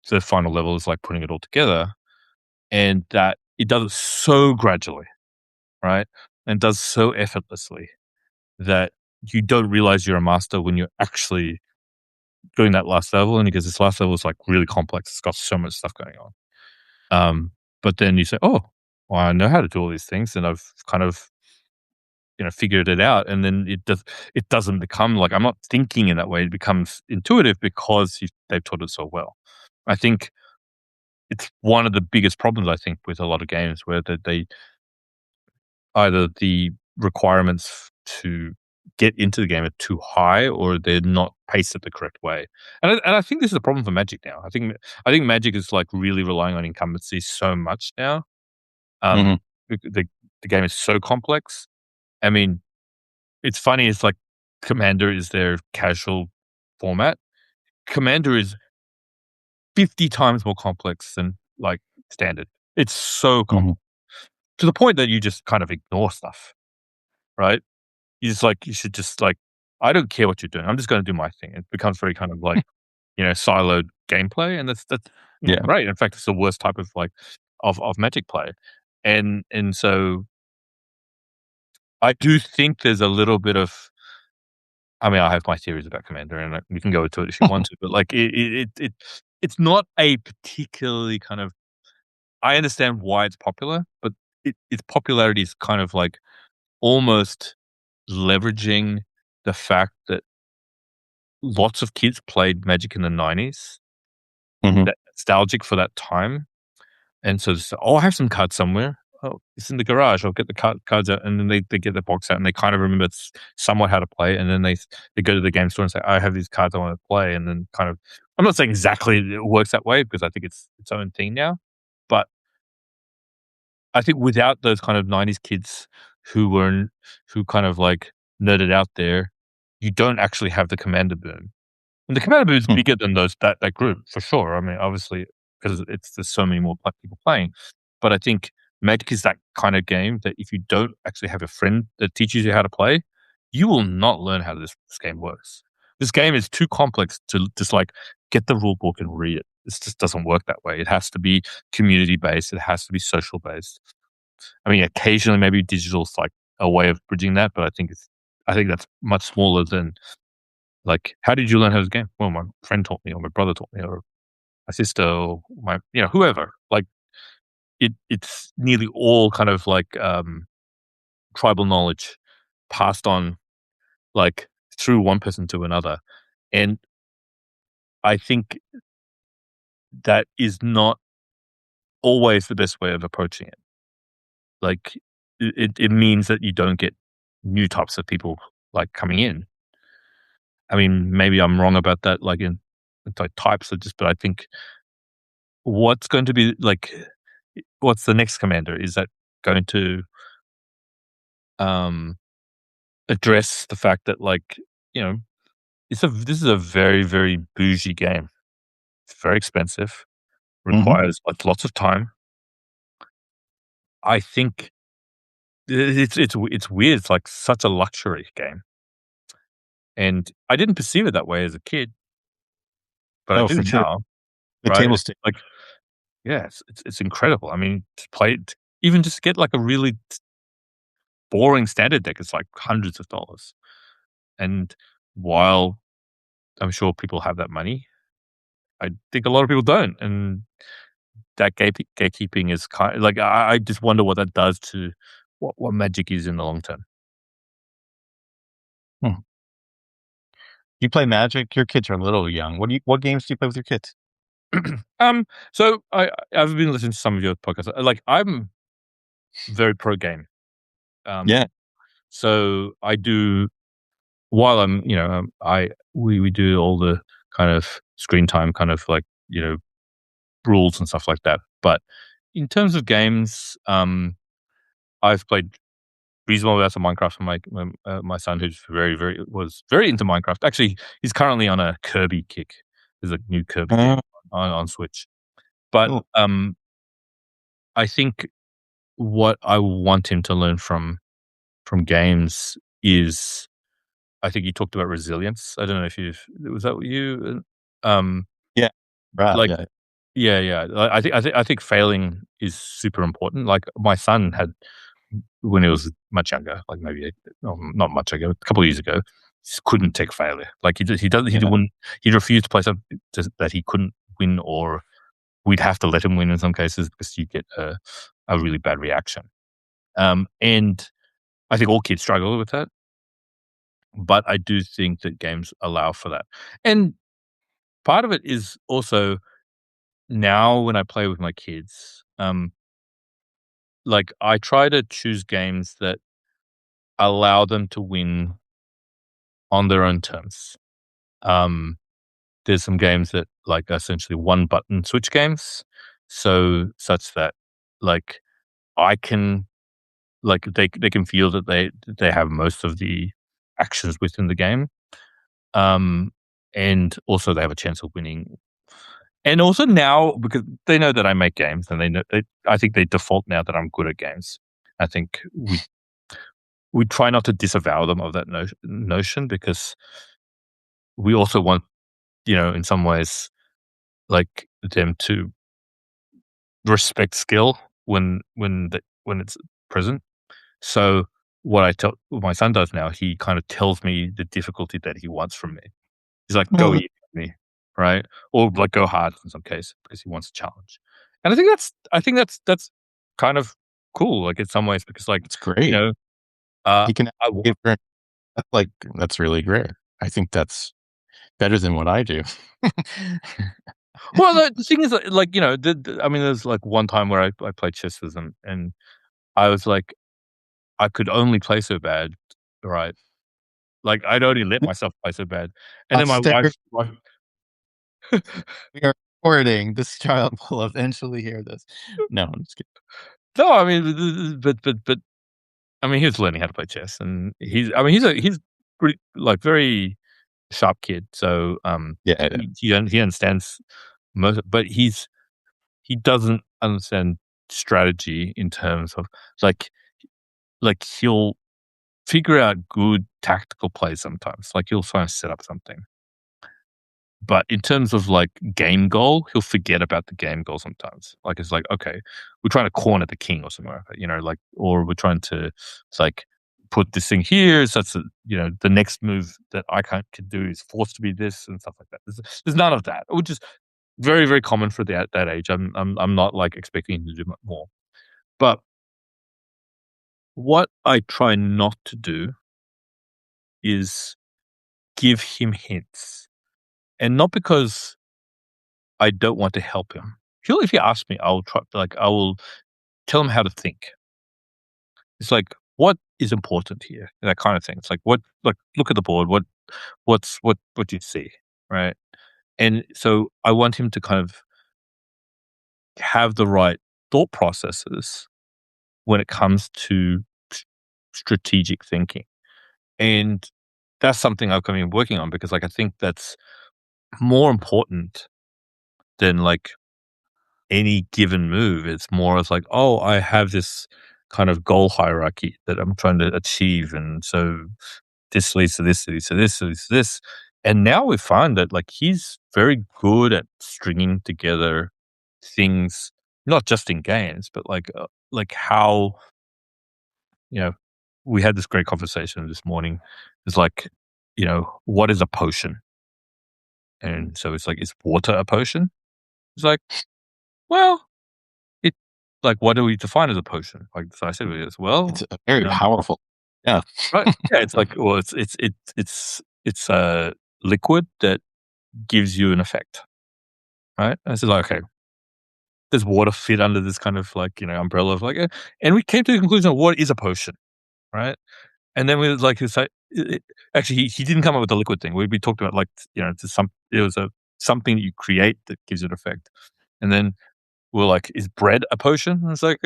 the final level is like putting it all together, and that it does it so gradually, right? And does so effortlessly that you don't realize you're a master when you're actually doing that last level. And because this last level is like really complex, it's got so much stuff going on. But then you say, "Oh, well, I know how to do all these things, and I've kind of, figured it out." And then it doesn't become like I'm not thinking in that way. It becomes intuitive because they've taught it so well. I think it's one of the biggest problems, I think, with a lot of games where they either the requirements to get into the game are too high or they're not paced it the correct way. And I think this is a problem for Magic now. I think Magic is like really relying on incumbency so much now. Um, Hmm. the game is so complex. I mean, it's funny. It's like Commander is their casual format. Commander is 50 times more complex than like standard. It's so Hmm. complex to the point that you just kind of ignore stuff, right? You should just like, I don't care what you're doing. I'm just going to do my thing. It becomes very kind of like, siloed gameplay. And that's not Yeah. great. In fact, it's the worst type of like, of Magic play. And so I do think there's a little bit of, I mean, I have my theories about Commander, and we can go into it if you want to, but like it's not a particularly kind of, I understand why it's popular, but its popularity is kind of like almost leveraging the fact that lots of kids played Magic in the 90s, Hmm. that nostalgic for that time, and so it's, "Oh, I have some cards somewhere. Oh, it's in the garage. I'll get the cards out," and then they get the box out, and they kind of remember somewhat how to play, and then they go to the game store and say, "I have these cards I wanna play," and then kind of, I'm not saying exactly it works that way because I think it's its own thing now, but I think without those kind of 90s kids who were who kind of, like, nerded out there, you don't actually have the Commander boom. And the Commander boom is bigger than that group for sure. I mean, obviously, because there's so many more people playing. But I think Magic is that kind of game that if you don't actually have a friend that teaches you how to play, you will not learn how this game works. This game is too complex to just like get the rule book and read it. This just doesn't work that way. It has to be community based. It has to be social based. I mean, occasionally maybe digital's like a way of bridging that, but I think that's much smaller than like, how did you learn how this game? Well, my friend taught me, or my brother taught me, or my sister, or my, whoever. Like, it's nearly all kind of like tribal knowledge passed on, like, through one person to another. And I think that is not always the best way of approaching it. Like, it means that you don't get new types of people like coming in. I mean, maybe I'm wrong about that, like in like types of just, but I think what's going to be like, what's the next commander? Is that going to um address the fact that, like, you know, this is a very, very bougie game. It's very expensive, Hmm. requires like lots of time. I think it's weird. It's like such a luxury game, and I didn't perceive it that way as a kid, but I Oh, do for sure. now. The Right? table It's stake. like, yeah, it's incredible. I mean, to play it, even just to get like a really boring standard deck, it's like hundreds of dollars. And while I'm sure people have that money, I think a lot of people don't, and that gatekeeping is kind like, I just wonder what that does to what Magic is in the long term. Hmm. You play Magic? Your kids are a little young. What games do you play with your kids? So I've been listening to some of your podcasts. Like, I'm very pro game. Yeah. Um, so I do, while I'm, I we do all the kind of screen time, kind of like, rules and stuff like that. But in terms of games, I've played reasonable amounts of Minecraft with my son, who's was very into Minecraft. Actually, he's currently on a Kirby kick. There's a new Kirby game Uh, on Switch. But cool. I think what I want him to learn from games is, I think you talked about resilience. I don't know if you've was that what you? Yeah. Right. Like Yeah. yeah, yeah. I think failing is super important. Like my son had when he was much younger, like maybe no, not much ago, a couple of years ago, just couldn't take failure. Like he does he Yeah. wouldn't he refused to play something that he couldn't win, or we'd have to let him win in some cases because you get a really bad reaction. And I think all kids struggle with that, but I do think that games allow for that. And part of it is also now when I play with my kids, like I try to choose games that allow them to win on their own terms. Um, there's some games that like essentially one button switch games, so such that like I can like they can feel that they have most of the actions within the game, um, and also they have a chance of winning. And also now because they know that I make games and I think they default now that I'm good at games. I think we try not to disavow them of that notion because we also want, in some ways, like them to respect skill when it's present. So what my son does now, he kind of tells me the difficulty that he wants from me. He's like, "Go No, easy on me," right? Or like go hard in some case because he wants a challenge. And I think that's kind of cool, like in some ways, because like, that's you great. know, uh He can I w give her like that's really great. I think that's better than what I do. well, the thing is, like, I mean, there's like one time where I played chess with him, and I was like, I could only play so bad, right? Like, I'd only let myself play so bad, and then my Posterity, wife we are recording. This child will eventually hear this. No, I'm just kidding. no, I mean, but I mean, he was learning how to play chess, and he's pretty like very sharp kid, so Yeah, yeah. he understands most, but he doesn't understand strategy in terms of like he'll figure out good tactical plays sometimes. Like he'll try and set up something. But in terms of like game goal, he'll forget about the game goal sometimes. Like it's like, okay, we're trying to corner the king or something like that, like, or we're trying to it's like put this thing here such that, the next move that I can do is forced to be this and stuff like that. There's none of that, which is very, very common for that age. I'm not like expecting him to do much more. But what I try not to do is give him hints. And not because I don't want to help him. If he asks me, I will tell him how to think. It's like, what is important here? That kind of thing. It's like, look at the board. What do you see? Right. And so I want him to kind of have the right thought processes when it comes to strategic thinking. And that's something I've been working on because like I think that's more important than like any given move. It's more as like, oh, I have this kind of goal hierarchy that I'm trying to achieve. And so this leads to this, leads to this, leads to this. And now we find that like he's very good at stringing together things, not just in games, but like how, you know, we had this great conversation this morning. It's like, what is a potion? And so it's like, is water a potion? It's like, well, it like, what do we define as a potion? Like, so I said, as It's well, a very powerful. Yeah. right? Yeah, it's like, well, it's a liquid that gives you an effect, right? And it's like, okay, does water fit under this kind of like umbrella of like, and we came to the conclusion of what is a potion, right? And then we was like, it's like, actually, he didn't come up with the liquid thing. We talked about like, it was a something that you create that gives it effect. And then we're like, "Is bread a potion?" And it's like,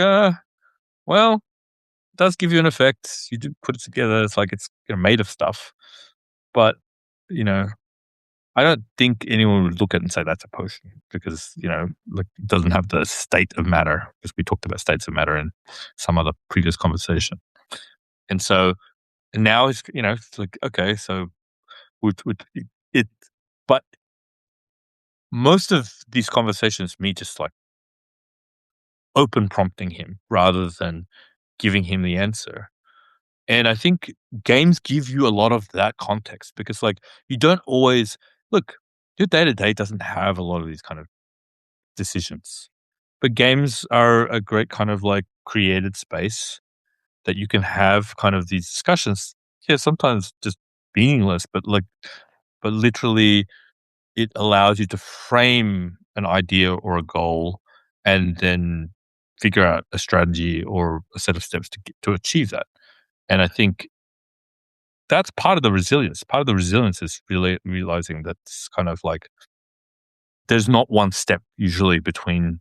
well, it does give you an effect. You do put it together. It's like it's, made of stuff, but, you know, I don't think anyone would look at it and say that's a potion because, like, it doesn't have the state of matter, because we talked about states of matter in some other previous conversation. And so now it's like, okay, so would it, but most of these conversations, me just like open prompting him rather than giving him the answer. And I think games give you a lot of that context because, like, you don't always look, your day to day doesn't have a lot of these kind of decisions. But games are a great kind of like created space that you can have kind of these discussions. Yeah, sometimes just meaningless, but literally it allows you to frame an idea or a goal and then figure out a strategy or a set of steps to achieve that. And I think that's part of the resilience. Part of the resilience is really realizing that it's kind of like there's not one step usually between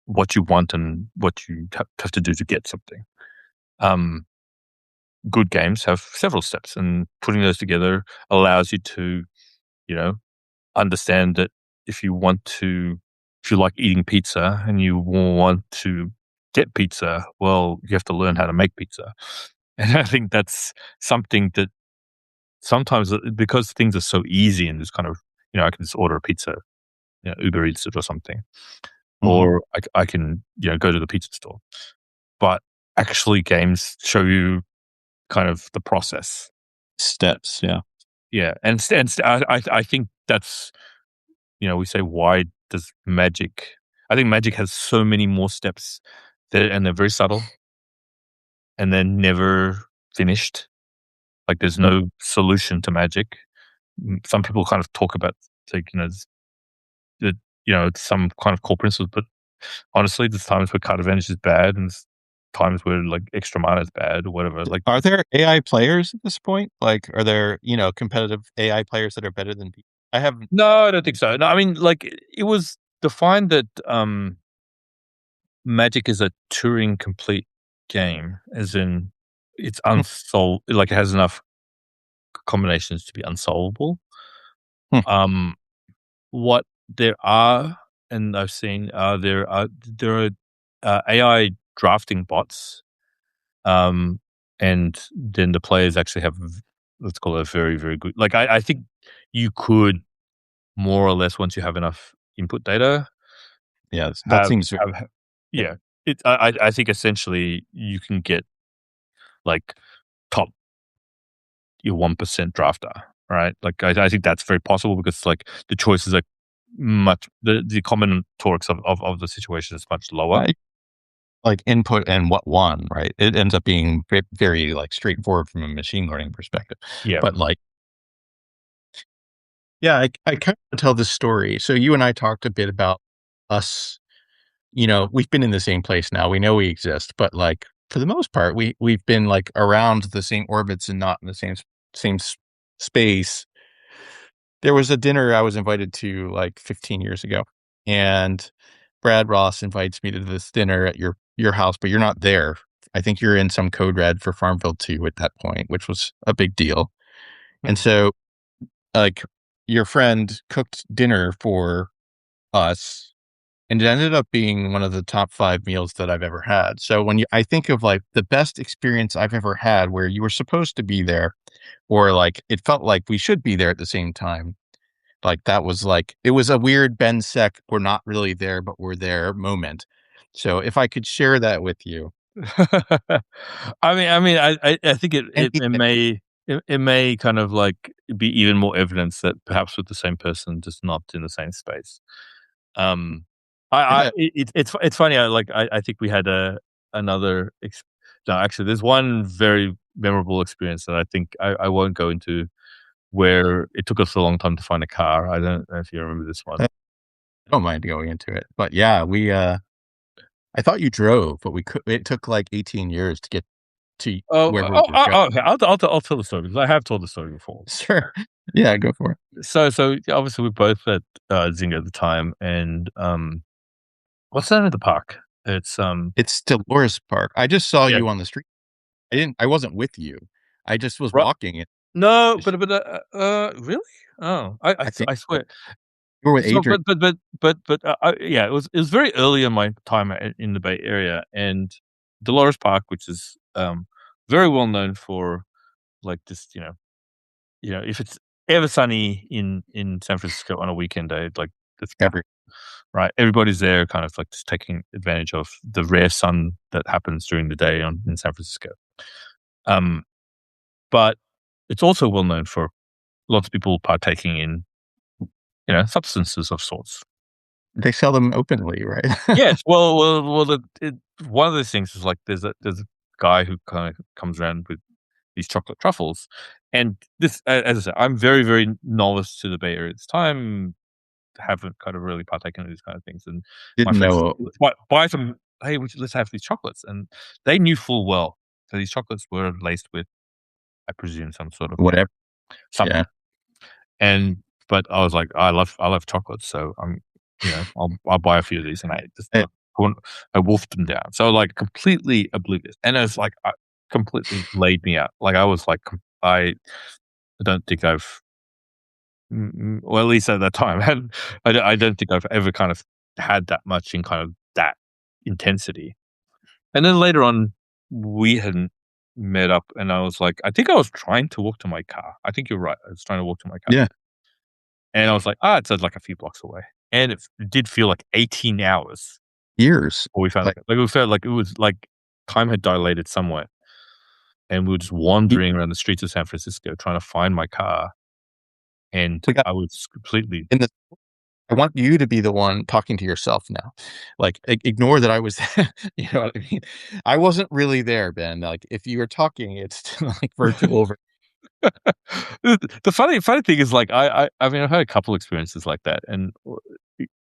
what you want and what you have to do to get something. Um, Good games have several steps, and putting those together allows you to, you know, understand that if you want to, if you like eating pizza and you want to get pizza, well, you have to learn how to make pizza. And I think that's something that sometimes, because things are so easy and just kind of, I can just order a pizza, Uber Eats it or something, Mhm. or I can, go to the pizza store. But actually, games show you kind of the process. Steps, yeah. Yeah, I think that's, we say, why does Magic? I think Magic has so many more steps that, and they're very subtle, and they're never finished. Like there's Mm. no solution to Magic. Some people kind of talk about, like, that, it's some kind of core principles, but honestly, there's times where card advantage is bad, and there's times where like extra mana is bad or whatever. Like, Are there AI players at this point? Like, are there, competitive AI players that are better than people? I haven't. no, I don't think so. No, I mean, like, it was defined that Magic is a Turing complete game, as in it's unsolved. Like it has enough combinations to be unsolvable. Hmm. Um, what there are, and I've seen, there are AI drafting bots, um, and then the players actually have, let's call it, a very very good. Like I think you could more or less, once you have enough input data, Yes, that have seems very. have yeah. I think essentially you can get like top your 1% drafter, right? Like I think that's very possible because like the choices are much, the common torques of the situation is much lower. I like input and what won, right? It ends up being very like straightforward from a machine learning perspective. Yeah. But like, yeah, I kind of tell this story. So you and I talked a bit about us. We've been in the same place now. We know we exist, but like for the most part, we've been like around the same orbits and not in the same space. There was a dinner I was invited to like 15 years ago, and Brad Ross invites me to this dinner at your house, but you're not there. I think you're in some code red for Farmville 2 at that point, which was a big deal. And so, like, your friend cooked dinner for us, and it ended up being one of the top 5 meals that I've ever had. So when I think of, like, the best experience I've ever had where you were supposed to be there, or, like, it felt like we should be there at the same time, like, that was, like, it was a weird Ben Seck, "We're not really there, but we're there" moment. So if I could share that with you. I think it And it, it may it may kind of like be even more evidence that perhaps with the same person, just not in the same space. Um, yeah, it's funny. I think we had another. No, actually, there's one very memorable experience that I think I won't go into, where it took us a long time to find a car. I don't know if you remember this one. I don't mind going into it, but yeah, I thought you drove, but it took, like, 18 years to get to Oh, where oh, we're oh, going. oh, okay, I'll tell the story because I have told the story before. Sure. Yeah, go for it. So yeah, obviously we're both at, Zynga at the time, and, what's the name of the park? It's, It's Dolores Park. I just saw yeah, you on the street. I wasn't with you. I just was ri walking it. no, really? Oh, I think I so. swear. You were with So, Adrian. yeah, it was very early in my time in the Bay Area, and Dolores Park, which is, very well known for, like, just, if it's ever sunny in San Francisco on a weekend day, like, it's packed, Every right? Everybody's there kind of, like, just taking advantage of the rare sun that happens during the day in San Francisco. Um, but it's also well known for lots of people partaking in, substances of sorts. They sell them openly, right? Yes, one of those things is, like, there's a guy who kinda comes around with these chocolate truffles, and this as I said, I'm very, very novice to the Bay Area at this time, haven't kind of really partaken in these kind of things, and my Didn't friends, know "Let's buy some. Hey, let's have these chocolates," and they knew full well that these chocolates were laced with, I presume, some sort of whatever. something. Yeah. And but I was like, I love chocolates, so I'll buy a few of these, and I just Eh, wouldn't- I wolfed them down. So like completely oblivious, and it's like completely laid me out. Like I was like, I don't think I've, well, at least at that time, I don't think I've ever kind of had that much in kind of that intensity. And then later on, we hadn't met up, and I was like, I think I was trying to walk to my car. I think you're right. I was trying to walk to my car. yeah. And I was like, it's like a few blocks away. And it did feel like 18 hours Years. before we found Like, it. Like, it felt like it was like time had dilated somewhere. And we were just y wandering around the streets of San Francisco trying to find my car. And we got I was completely, in the I want you to be the one talking to yourself now. Like, ignore that I was you know what I mean? I wasn't really there, Ben. Like, if you were talking, it's like virtual ver the funny thing is, like, I mean, I've had a couple experiences like that, and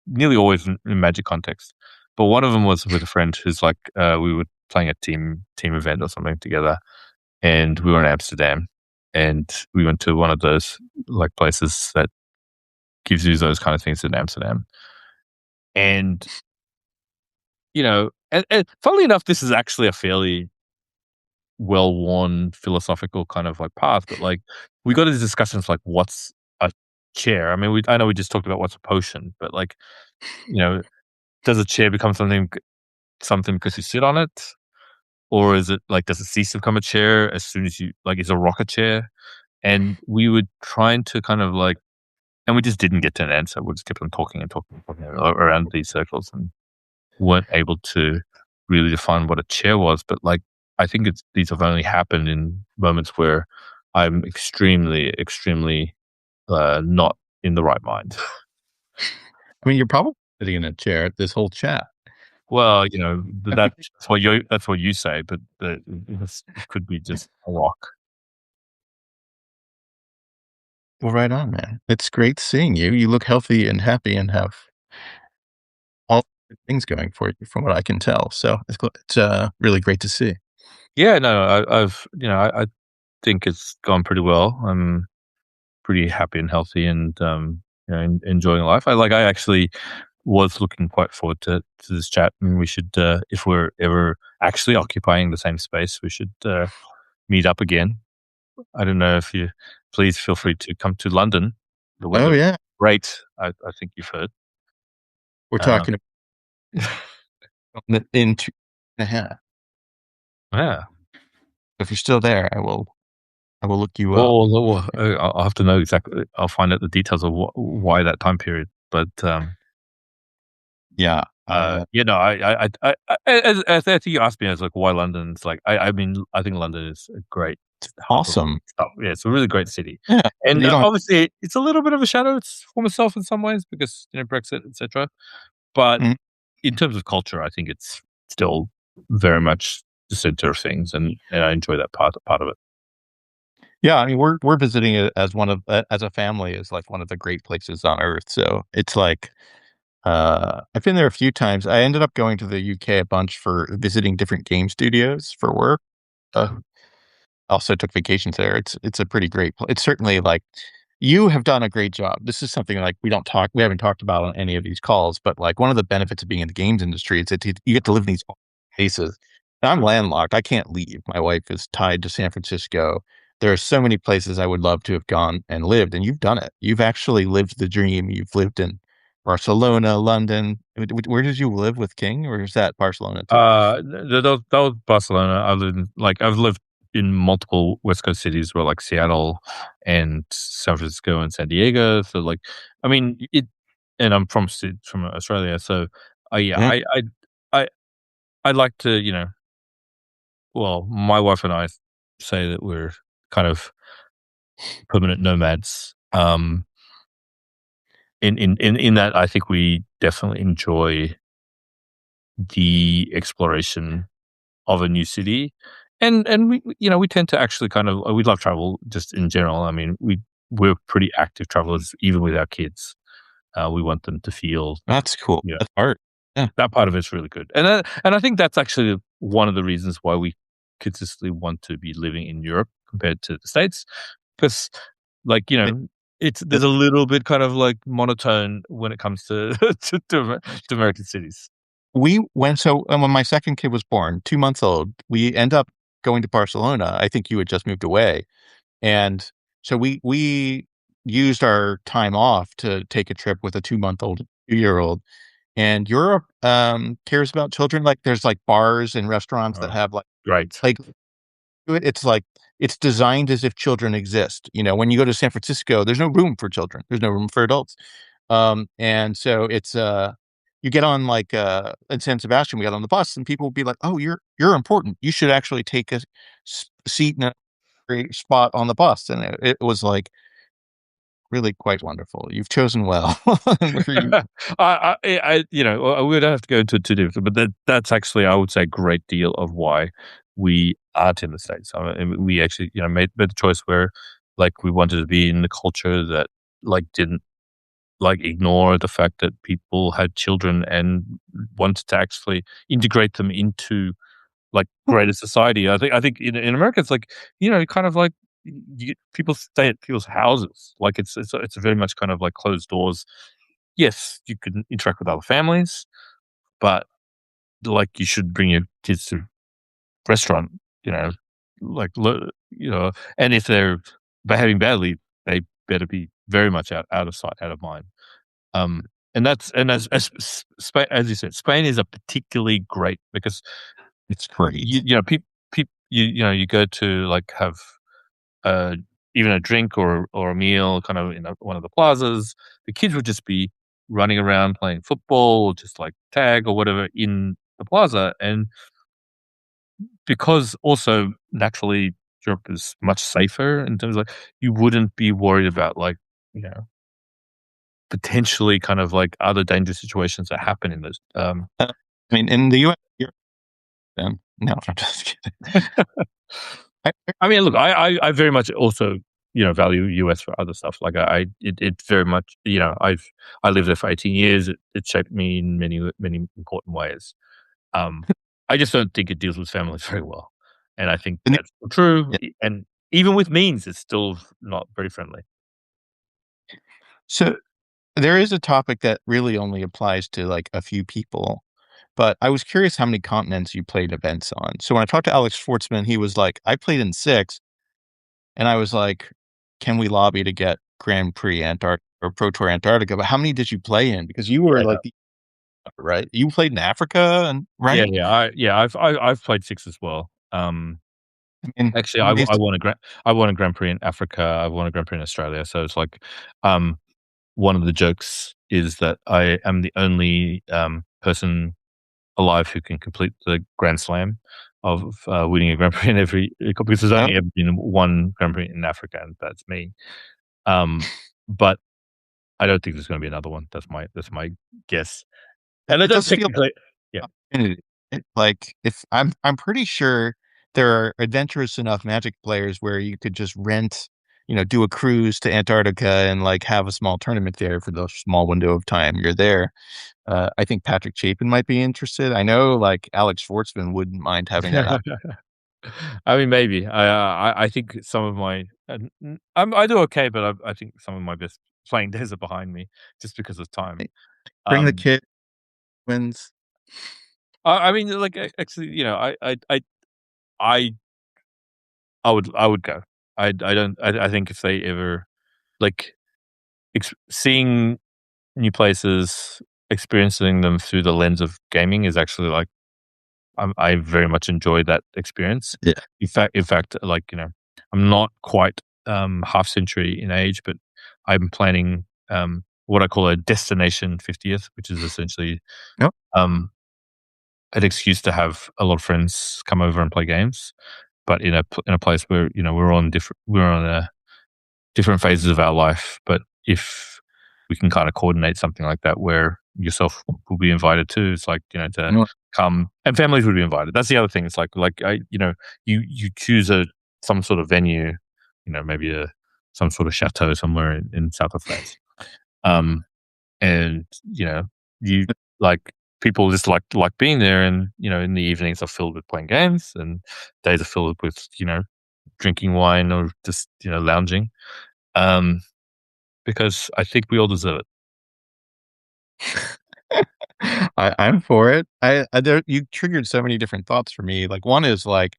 nearly always in magic context. But one of them was with a friend who's like, we were playing a team event or something together, and we were in Amsterdam, and we went to one of those like places that gives you those kind of things in Amsterdam. And and funnily enough, this is actually a fairly well-worn philosophical kind of like path, but like we got into discussions like what's a chair? I mean, I know we just talked about what's a potion, but like, you know, does a chair become something because you sit on it? Or is it like, does it cease to become a chair as soon as you like, is a rock a chair? And we were trying to kind of like, and we just didn't get to an answer. We just kept on talking and talking and talking around these circles and weren't able to really define what a chair was. But like, I think these have only happened in moments where I'm extremely, extremely not in the right mind. I mean, you're probably sitting in a chair at this whole chat. Well, Everything that's what you say, but it could be just a rock. well, right on, man. It's great seeing you. You look healthy and happy and have all good things going for you from what I can tell. So it's really great to see. Yeah, no, I think it's gone pretty well. I'm pretty happy and healthy, and enjoying life. I actually was looking quite forward to this chat, and we should, if we're ever actually occupying the same space, we should meet up again. I don't know if you, please feel free to come to London. The Oh, weather yeah. great. I think you've heard. We're Um, talking about in 2.5. yeah. If you're still there, I will look you up. I'll have to know exactly. I'll find out the details of why that time period. But Yeah. as I think you asked me, I was like, why London? It's like, I mean, I think London is a great hub of Awesome. stuff. Yeah, it's a really great city, Yeah. and You don't obviously, it's a little bit of a shadow. It's for myself in some ways because Brexit, etc. But mhm. in terms of culture, I think it's still very much the center of things, and I enjoy that part of it. Yeah, I mean, we're visiting it as one of as a family is like one of the great places on earth. So it's like I've been there a few times. I ended up going to the UK a bunch for visiting different game studios for work. also took vacations there. It's a pretty great it's certainly like you have done a great job. This is something like we haven't talked about on any of these calls, but like one of the benefits of being in the games industry is that you get to live in these places. And I'm landlocked. I can't leave. My wife is tied to San Francisco. There are so many places I would love to have gone and lived, and you've done it. You've actually lived the dream. You've lived in Barcelona, London. Where did you live with King, or is that Barcelona too? That was Barcelona. I've lived in multiple West Coast cities, where like Seattle and San Francisco and San Diego. So like, I mean, and I'm from Australia, so yeah, Yeah, I I like to, well, my wife and I say that we're kind of permanent nomads. In that, I think we definitely enjoy the exploration of a new city, and we tend to actually kind of we love travel just in general. I mean, we're pretty active travelers even with our kids. We want them to feel, that's cool. you know, That's art. Yeah. that part of it's really good, and I think that's actually one of the reasons why we consistently want to be living in Europe compared to the States, because like it's It- there's a little bit kind of like monotone when it comes to to American cities. we went so when my second kid was born, 2 months old, we end up going to Barcelona. I think you had just moved away, and so we used our time off to take a trip with a 2-month-old, 2-year-old. And Europe cares about children. Like there's like bars and restaurants that Oh, have great. like it's like it's designed as if children exist. When you go to San Francisco, there's no room for children. There's no room for adults. And so you get on like in San Sebastian, we got on the bus and people will be like, "Oh, you're important. You should actually take a seat in a great spot on the bus." And it was like really quite wonderful. You've chosen well. Where you We don't have to go into it too deep, but that's actually, I would say, a great deal of why we aren't in the States. And we actually, made the choice where, like, we wanted to be in the culture that, like, didn't like ignore the fact that people had children and wanted to actually integrate them into like greater society. I think in America it's like, kind of like people stay at people's houses. Like it's very much kind of like closed doors. Yes, you can interact with other families, but like you should bring your kids to restaurant, you know, like and if they're behaving badly, they better be very much out of sight, out of mind. Um, and that's and as Spain, as you said, Spain is a particularly great because it's great. you go to like have uh, even a drink or a meal, kind of in one of the plazas. The kids would just be running around playing football, or just like tag or whatever in the plaza, and because also naturally Europe is much safer in terms of like you wouldn't be worried about like you know potentially kind of like other dangerous situations that happen in those. I mean, in the US, no, I'm just kidding. I, I mean, look, I very much also value US for other stuff. Like it very much I lived there for 18 years. It shaped me in many important ways. Um, I just don't think it deals with families very well, and I think the new- that's true. yeah. And even with means, it's still not very friendly. So there is a topic that really only applies to like a few people, but I was curious how many continents you played events on. So when I talked to Alex Schwartzman, he was like, "I played in six," and I was like, "Can we lobby to get Grand Prix Antarctica or Pro Tour Antarctica?" But how many did you play in? Because you were Yeah, like right? You played in Africa, and yeah, right? yeah. I've played six as well. I mean, Actually, these I won a Grand Prix in Africa. I won a Grand Prix in Australia. So it's like, um, one of the jokes is that I am the only person alive who can complete the Grand Slam of winning a Grand Prix in every because there's oh, only ever been one Grand Prix in Africa, and that's me. But I don't think there's going to be another one. That's my guess. And I it don't does feel technically, yeah, opportunity. Like if I'm pretty sure there are adventurous enough Magic players where you could just rent, do a cruise to Antarctica and like have a small tournament there for the small window of time you're there. I think Patrick Chapin might be interested. I know like Alex Schwartzman wouldn't mind having that. I mean, maybe. I think some of my I do okay, but I think some of my best playing days are behind me just because of time. Bring the Um, kid wins. I mean, like, actually, I I would go. I don't I think if they ever like, seeing new places, experiencing them through the lens of gaming is actually, like, I very much enjoy that experience. Yeah. In fact, like, I'm not quite, half century in age, but I'm planning, what I call a destination 50th, which is essentially, No. um, an excuse to have a lot of friends come over and play games, but in a place where, we're on a different phases of our life. But if we can kind of coordinate something like that where yourself will be invited too, it's like, to No. come and families would be invited. That's the other thing. It's like you choose some sort of venue, maybe some sort of chateau somewhere in south of France. Um, and you like people just like being there, and in the evenings are filled with playing games, and days are filled with drinking wine or just lounging. Um, because I think we all deserve it. I'm for it. I there you triggered so many different thoughts for me. Like, one is, like,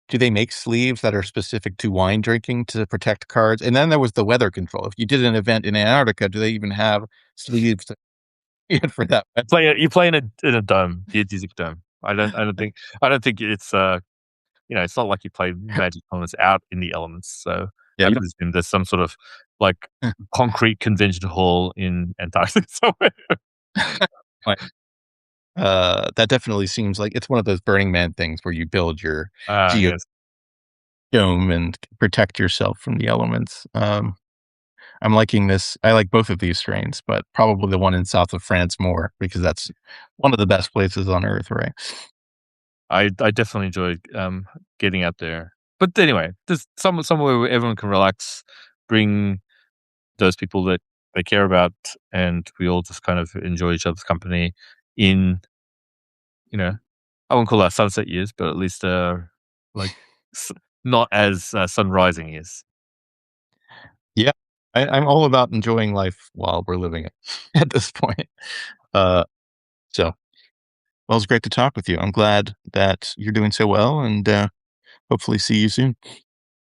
do they make sleeves that are specific to wine drinking to protect cards? And then there was the weather control. If you did an event in Antarctica, do they even have sleeves for that weather? You play in a dome, geodesic dome. I don't think it's it's not like you play Magic Moments out in the elements. So Yeah, I you presume there's some sort of like concrete convention hall in Antarctica somewhere. don't that definitely seems like it's one of those Burning Man things where you build your Ah, geodome yes. and protect yourself from the elements. I'm liking this. I like both of these strains, but probably the one in south of France more because that's one of the best places on earth, right? I definitely enjoy getting out there. But anyway, there's somewhere where everyone can relax, bring those people that they care about, and we all just kind of enjoy each other's company in, you know, I wouldn't call that sunset years, but at least like s- not as sun rising years. Yeah. I'm all about enjoying life while we're living it at this point. Uh, so, well, it's great to talk with you. I'm glad that you're doing so well and hopefully see you soon.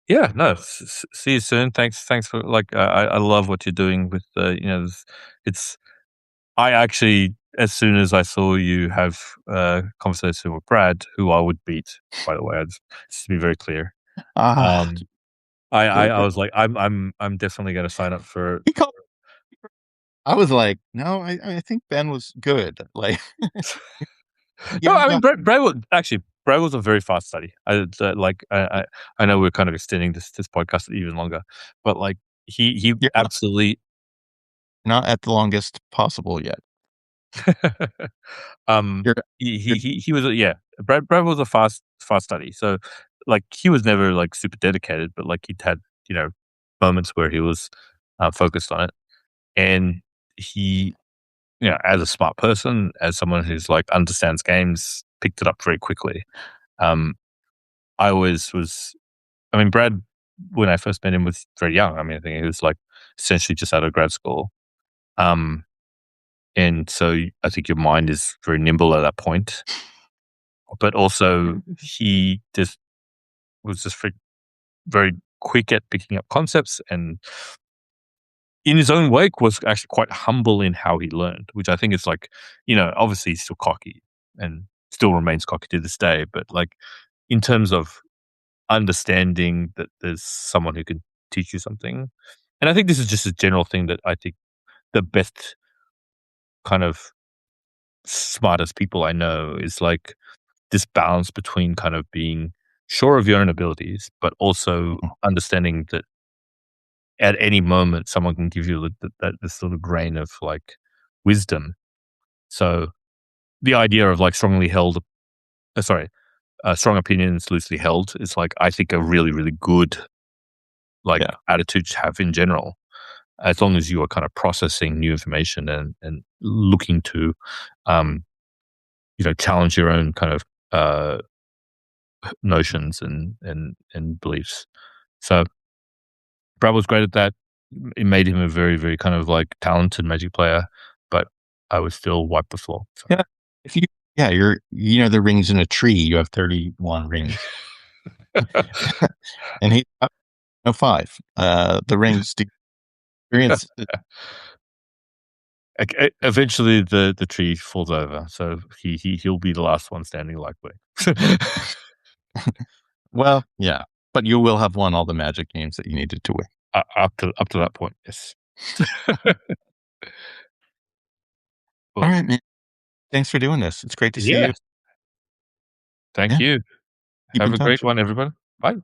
Yeah, no. See you soon. Thanks for like. I love what you're doing with it's. I actually, as soon as I saw you have a conversation with Brad, who I would beat, by the way, just to be very clear. Ah, Um, I Joker. was like, I'm definitely going to sign up for. He called I was like, "No, I think Ben was good." Like, No, give him I mean, the Brad was a very fast study. I know we're kind of extending this podcast even longer, but like he you're absolutely not at the longest possible yet. um You're you're he was yeah. Brad was a fast study. So like he was never like super dedicated, but like he'd had you know moments where he was focused on it, and he as a smart person, as someone who's like understands games, picked it up very quickly. Um, I always was. I mean, Brad, when I first met him, was very young. I mean, I think he was like essentially just out of grad school. Um, and so I think your mind is very nimble at that point. But also, he just was just very quick at picking up concepts, and in his own way, was actually quite humble in how he learned, which I think is like, obviously he's still cocky and still remains cocky to this day. But like, in terms of understanding that there's someone who can teach you something. And I think this is just a general thing that I think the best kind of smartest people I know is like this balance between kind of being sure of your own abilities, but also understanding that at any moment someone can give you that this sort of grain of like wisdom. So the idea of like strong opinions loosely held is like I think a really really good like yeah. attitude to have in general, as long as you are kind of processing new information and looking to, um, challenge your own kind of notions and beliefs. So Brad was great at that. It made him a very, very kind of like talented Magic player, but I would still wipe the floor. So. Yeah. If you yeah, the rings in a tree, you have 31 rings. And he no 5. The rings to experience Eventually, the tree falls over, so he'll be the last one standing, likely. well, yeah, but you will have won all the Magic games that you needed to win. Up to that point, yes. All Well, right, man. Thanks for doing this. It's great to see yeah. you. Thank Yeah, you. keep Have in a great touch. one, everybody. Bye.